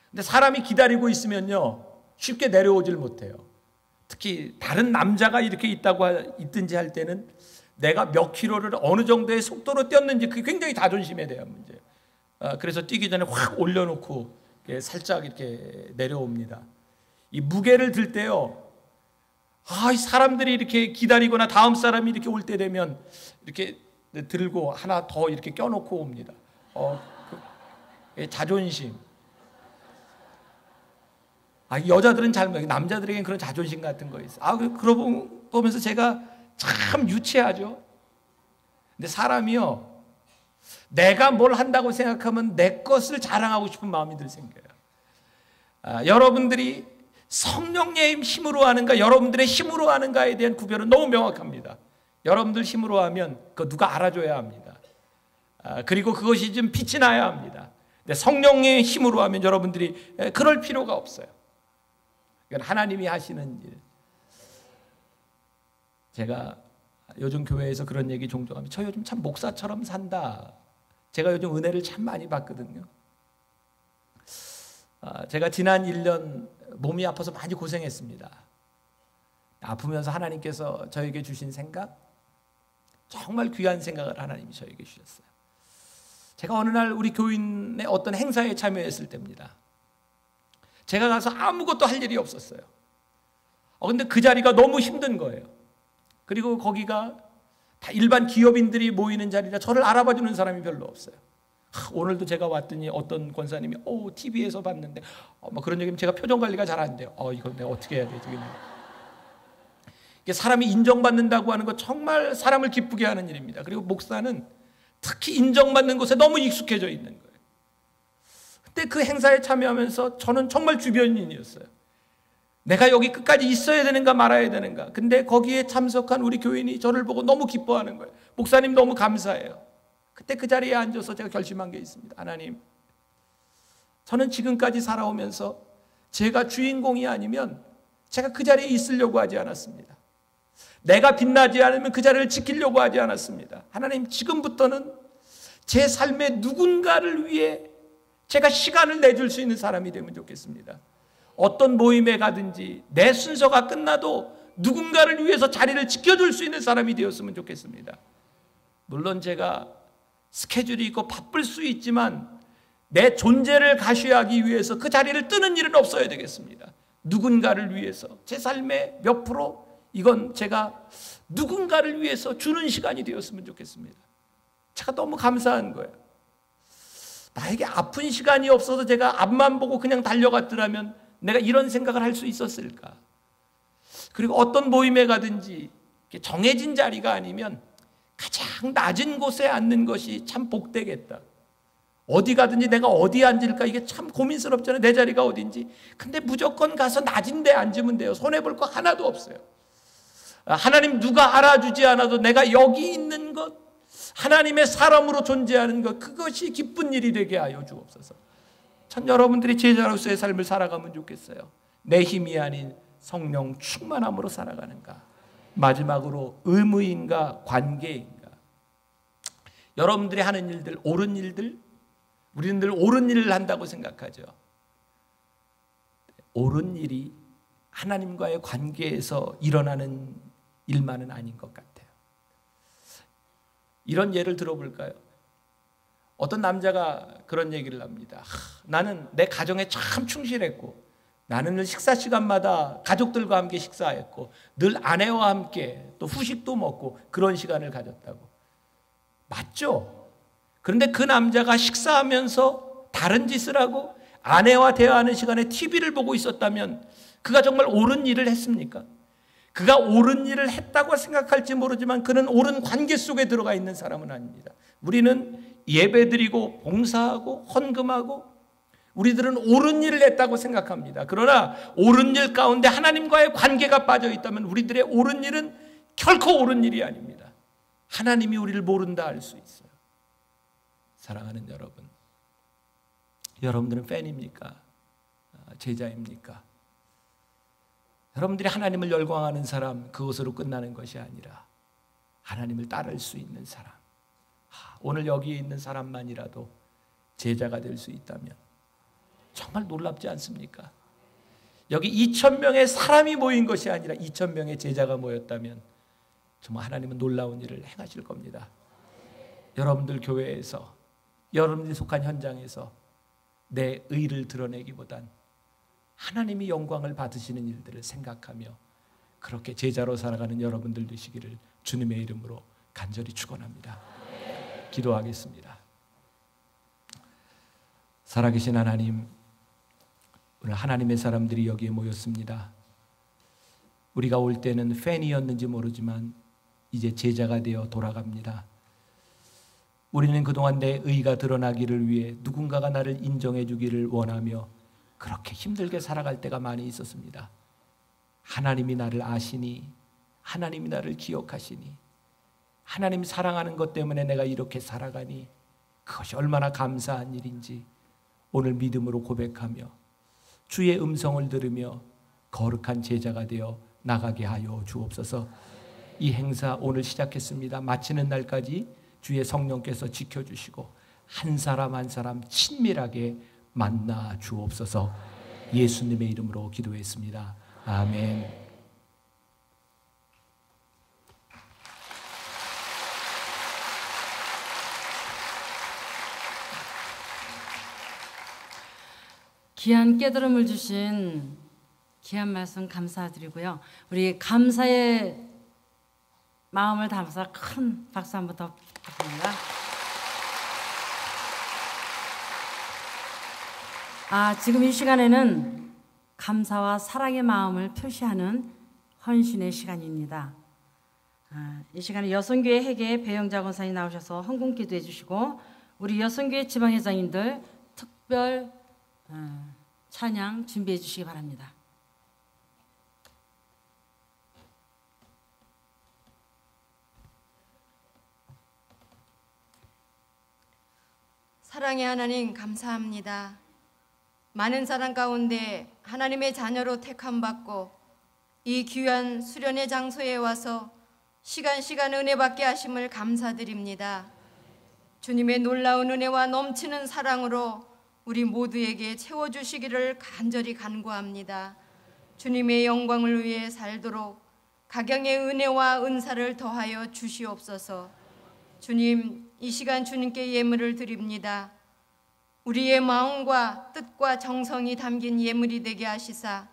근데 사람이 기다리고 있으면요, 쉽게 내려오질 못해요. 특히 다른 남자가 이렇게 있든지 할 때는 내가 몇 킬로를 어느 정도의 속도로 뛰었는지 그게 굉장히 자존심에 대한 문제예요. 그래서 뛰기 전에 확 올려놓고 살짝 이렇게 내려옵니다. 이 무게를 들 때요, 이 사람들이 이렇게 기다리거나 다음 사람이 이렇게 올 때 되면 이렇게 들고 하나 더 이렇게 껴놓고 옵니다. 자존심. 여자들은 잘 모르겠어요. 남자들에겐 그런 자존심 같은 거 있어요. 그러고 보면서 제가 참 유치하죠. 근데 사람이요, 내가 뭘 한다고 생각하면 내 것을 자랑하고 싶은 마음이 늘 생겨요. 여러분들이 성령의 힘으로 하는가, 여러분들의 힘으로 하는가에 대한 구별은 너무 명확합니다. 여러분들 힘으로 하면 그거 누가 알아줘야 합니다. 그리고 그것이 좀 빛이 나야 합니다. 근데 성령의 힘으로 하면 여러분들이 그럴 필요가 없어요. 이건 하나님이 하시는 일. 제가 요즘 교회에서 그런 얘기 종종 합니다. 저 요즘 참 목사처럼 산다. 제가 요즘 은혜를 참 많이 받거든요. 제가 지난 1년 몸이 아파서 많이 고생했습니다. 아프면서 하나님께서 저에게 주신 생각, 정말 귀한 생각을 하나님이 저에게 주셨어요. 제가 어느 날 우리 교인의 어떤 행사에 참여했을 때입니다. 제가 가서 아무것도 할 일이 없었어요. 근데 그 자리가 너무 힘든 거예요. 그리고 거기가 다 일반 기업인들이 모이는 자리라 저를 알아봐 주는 사람이 별로 없어요. 오늘도 제가 왔더니 어떤 권사님이 TV에서 봤는데 그런 얘기면 제가 표정 관리가 잘 안 돼요. 이거 내가 어떻게 해야 되지? 이게 사람이 인정받는다고 하는 거 정말 사람을 기쁘게 하는 일입니다. 그리고 목사는 특히 인정받는 곳에 너무 익숙해져 있는 거예요. 그때 그 행사에 참여하면서 저는 정말 주변인이었어요. 내가 여기 끝까지 있어야 되는가 말아야 되는가. 근데 거기에 참석한 우리 교인이 저를 보고 너무 기뻐하는 거예요. 목사님 너무 감사해요. 그때 그 자리에 앉아서 제가 결심한 게 있습니다. 하나님, 저는 지금까지 살아오면서 제가 주인공이 아니면 제가 그 자리에 있으려고 하지 않았습니다. 내가 빛나지 않으면 그 자리를 지키려고 하지 않았습니다. 하나님, 지금부터는 제 삶의 누군가를 위해 제가 시간을 내줄 수 있는 사람이 되면 좋겠습니다. 어떤 모임에 가든지 내 순서가 끝나도 누군가를 위해서 자리를 지켜줄 수 있는 사람이 되었으면 좋겠습니다. 물론 제가 스케줄이 있고 바쁠 수 있지만 내 존재를 가시하기 위해서 그 자리를 뜨는 일은 없어야 되겠습니다. 누군가를 위해서 제 삶의 몇 프로, 이건 제가 누군가를 위해서 주는 시간이 되었으면 좋겠습니다. 제가 너무 감사한 거예요. 나에게 아픈 시간이 없어서 제가 앞만 보고 그냥 달려갔더라면 내가 이런 생각을 할 수 있었을까? 그리고 어떤 모임에 가든지 정해진 자리가 아니면 가장 낮은 곳에 앉는 것이 참 복되겠다. 어디 가든지 내가 어디 앉을까, 이게 참 고민스럽잖아요. 내 자리가 어딘지. 근데 무조건 가서 낮은 데 앉으면 돼요. 손해볼 거 하나도 없어요. 하나님 누가 알아주지 않아도 내가 여기 있는 것, 하나님의 사람으로 존재하는 것, 그것이 기쁜 일이 되게 하여 주옵소서. 참 여러분들이 제자로서의 삶을 살아가면 좋겠어요. 내 힘이 아닌 성령 충만함으로 살아가는가. 마지막으로 의무인가 관계인가. 여러분들이 하는 일들, 옳은 일들, 우리는 늘 옳은 일을 한다고 생각하죠. 옳은 일이 하나님과의 관계에서 일어나는 일만은 아닌 것 같아요. 이런 예를 들어볼까요? 어떤 남자가 그런 얘기를 합니다. 나는 내 가정에 참 충실했고, 나는 늘 식사 시간마다 가족들과 함께 식사했고, 늘 아내와 함께 또 후식도 먹고 그런 시간을 가졌다고. 맞죠? 그런데 그 남자가 식사하면서 다른 짓을 하고 아내와 대화하는 시간에 TV를 보고 있었다면 그가 정말 옳은 일을 했습니까? 그가 옳은 일을 했다고 생각할지 모르지만 그는 옳은 관계 속에 들어가 있는 사람은 아닙니다. 우리는 예배드리고 봉사하고 헌금하고 우리들은 옳은 일을 했다고 생각합니다. 그러나 옳은 일 가운데 하나님과의 관계가 빠져 있다면 우리들의 옳은 일은 결코 옳은 일이 아닙니다. 하나님이 우리를 모른다 할 수 있어요. 사랑하는 여러분, 여러분들은 팬입니까? 제자입니까? 여러분들이 하나님을 열광하는 사람, 그것으로 끝나는 것이 아니라 하나님을 따를 수 있는 사람, 오늘 여기에 있는 사람만이라도 제자가 될 수 있다면 정말 놀랍지 않습니까? 여기 2,000명의 사람이 모인 것이 아니라 2,000명의 제자가 모였다면 정말 하나님은 놀라운 일을 행하실 겁니다. 여러분들 교회에서, 여러분들이 속한 현장에서 내 의를 드러내기보단 하나님이 영광을 받으시는 일들을 생각하며 그렇게 제자로 살아가는 여러분들 되시기를 주님의 이름으로 간절히 축원합니다. 기도하겠습니다. 살아계신 하나님, 오늘 하나님의 사람들이 여기에 모였습니다. 우리가 올 때는 팬이었는지 모르지만 이제 제자가 되어 돌아갑니다. 우리는 그동안 내 의가 드러나기를 위해 누군가가 나를 인정해 주기를 원하며 그렇게 힘들게 살아갈 때가 많이 있었습니다. 하나님이 나를 아시니, 하나님이 나를 기억하시니, 하나님 사랑하는 것 때문에 내가 이렇게 살아가니 그것이 얼마나 감사한 일인지 오늘 믿음으로 고백하며 주의 음성을 들으며 거룩한 제자가 되어 나가게 하여 주옵소서. 이 행사 오늘 시작했습니다. 마치는 날까지 주의 성령께서 지켜주시고 한 사람 한 사람 친밀하게 만나 주옵소서. 예수님의 이름으로 기도했습니다. 아멘. 귀한 깨달음을 주신 귀한 말씀 감사드리고요. 우리 감사의 마음을 담아서 큰 박수 한번 더 부탁드립니다. 지금 이 시간에는 감사와 사랑의 마음을 표시하는 헌신의 시간입니다. 이 시간에 여성교회 회계 배영자 권사님 나오셔서 헌금 기도해 주시고 우리 여성교회 지방회장님들 특별 찬양 준비해 주시기 바랍니다. 사랑의 하나님 감사합니다. 많은 사람 가운데 하나님의 자녀로 택함받고 이 귀한 수련의 장소에 와서 시간 은혜 받게 하심을 감사드립니다. 주님의 놀라운 은혜와 넘치는 사랑으로 우리 모두에게 채워주시기를 간절히 간구합니다. 주님의 영광을 위해 살도록 각양의 은혜와 은사를 더하여 주시옵소서. 주님, 이 시간 주님께 예물을 드립니다. 우리의 마음과 뜻과 정성이 담긴 예물이 되게 하시사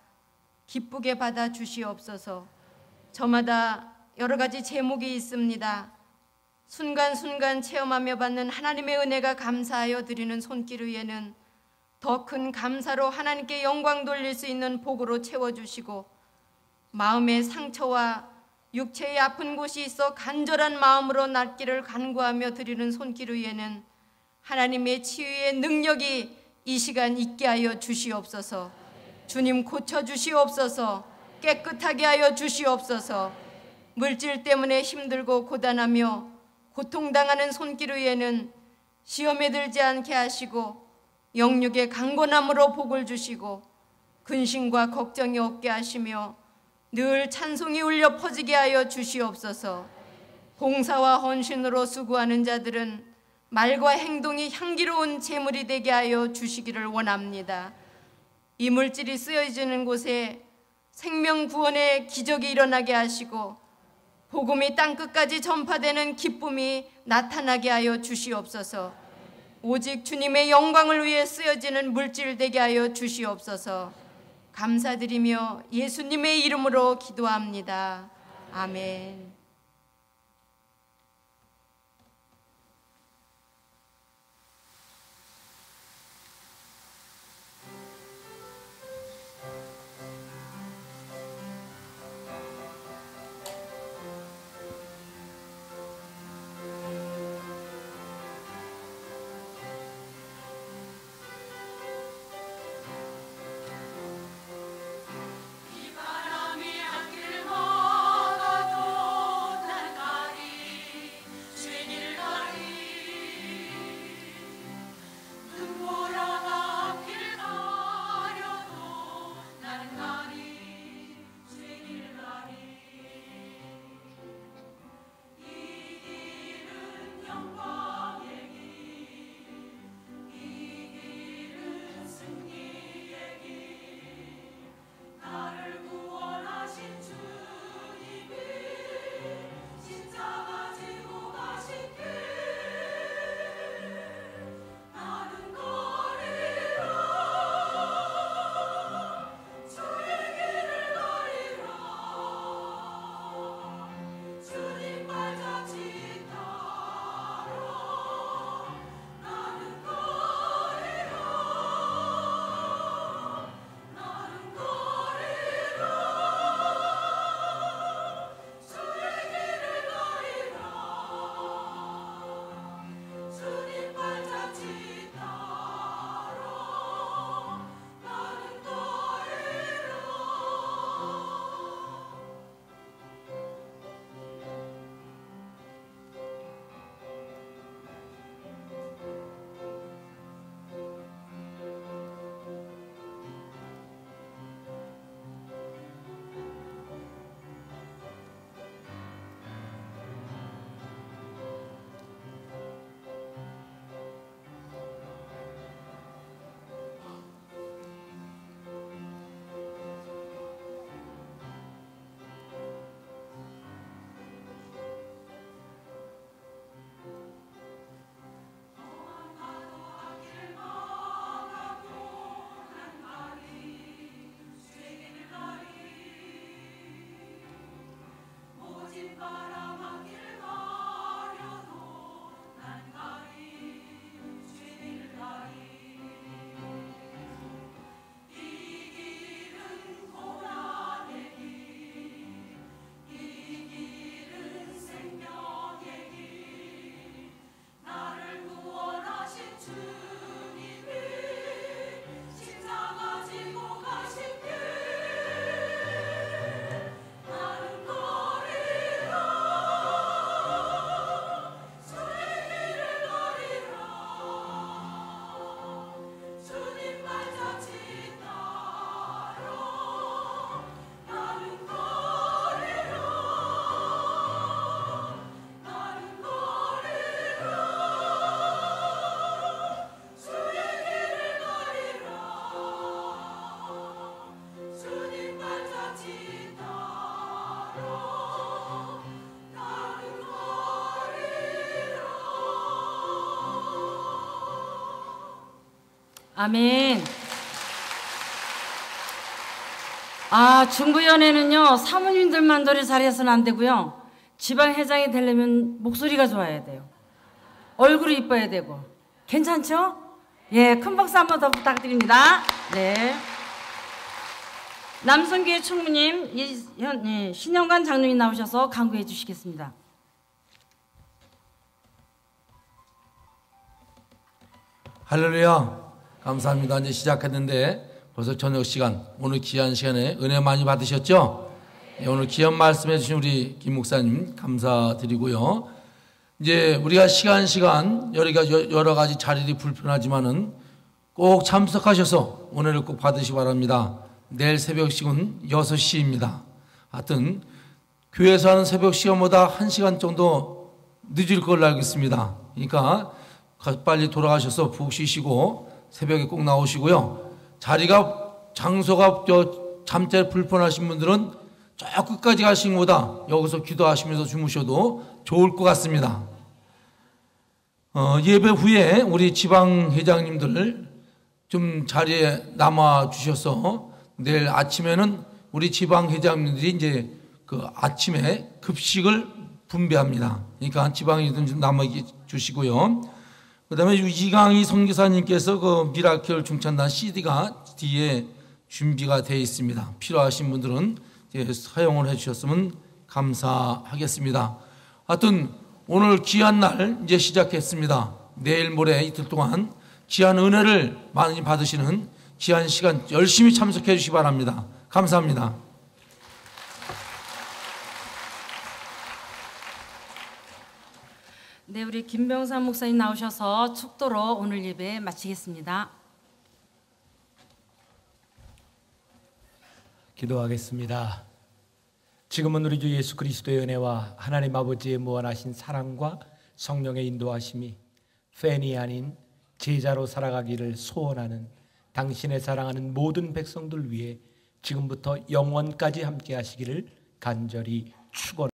기쁘게 받아 주시옵소서. 저마다 여러 가지 제목이 있습니다. 순간순간 체험하며 받는 하나님의 은혜가 감사하여 드리는 손길 위에는 더 큰 감사로 하나님께 영광 돌릴 수 있는 복으로 채워주시고 마음의 상처와 육체의 아픈 곳이 있어 간절한 마음으로 낫기를 간구하며 드리는 손길 위에는 하나님의 치유의 능력이 이 시간 있게 하여 주시옵소서. 주님 고쳐주시옵소서. 깨끗하게 하여 주시옵소서. 물질 때문에 힘들고 고단하며 고통당하는 손길 위에는 시험에 들지 않게 하시고 영육의 강건함으로 복을 주시고 근심과 걱정이 없게 하시며 늘 찬송이 울려 퍼지게 하여 주시옵소서. 봉사와 헌신으로 수고하는 자들은 말과 행동이 향기로운 제물이 되게 하여 주시기를 원합니다. 이 물질이 쓰여지는 곳에 생명 구원의 기적이 일어나게 하시고 복음이 땅끝까지 전파되는 기쁨이 나타나게 하여 주시옵소서. 오직 주님의 영광을 위해 쓰여지는 물질 되게 하여 주시옵소서. 감사드리며 예수님의 이름으로 기도합니다. 아멘. 바람이 한 길 막아도 아멘. 중부위원회는요, 사모님들만 노래 잘해서는 안 되고요. 지방회장이 되려면 목소리가 좋아야 돼요. 얼굴이 이뻐야 되고. 괜찮죠? 예, 큰 박수 한 번 더 부탁드립니다. 네. 남성교회 총무님, 신영관 장로님 나오셔서 강구해 주시겠습니다. 할렐루야. 감사합니다. 이제 시작했는데 벌써 저녁 시간, 오늘 귀한 시간에 은혜 많이 받으셨죠? 네, 오늘 귀한 말씀해 주신 우리 김 목사님 감사드리고요. 이제 우리가 시간 여러 가지 자리들이 불편하지만은 꼭 참석하셔서 은혜를 꼭 받으시기 바랍니다. 내일 새벽식은 6시입니다. 하여튼 교회에서 하는 새벽 시간보다 1시간 정도 늦을 걸로 알고 있습니다. 그러니까 빨리 돌아가셔서 푹 쉬시고 새벽에 꼭 나오시고요. 장소가 잠자리 불편하신 분들은 저 끝까지 가신 것보다 여기서 기도하시면서 주무셔도 좋을 것 같습니다. 예배 후에 우리 지방회장님들 좀 자리에 남아 주셔서 내일 아침에는 우리 지방회장님들이 이제 그 아침에 급식을 분배합니다. 그러니까 지방회장님 좀 남아 주시고요. 그 다음에 이강희 선교사님께서 그 미라클 중찬단 CD가 뒤에 준비가 되어 있습니다. 필요하신 분들은 사용을 해주셨으면 감사하겠습니다. 하여튼 오늘 귀한 날 이제 시작했습니다. 내일 모레 이틀 동안 귀한 은혜를 많이 받으시는 귀한 시간 열심히 참석해 주시기 바랍니다. 감사합니다. 네, 우리 김병삼 목사님 나오셔서 축도로 오늘 예배 마치겠습니다. 기도하겠습니다. 지금은 우리 주 예수 그리스도의 은혜와 하나님 아버지의 무한하신 사랑과 성령의 인도하심이 팬이 아닌 제자로 살아가기를 소원하는 당신의 사랑하는 모든 백성들 위해 지금부터 영원까지 함께 하시기를 간절히 축원합니다.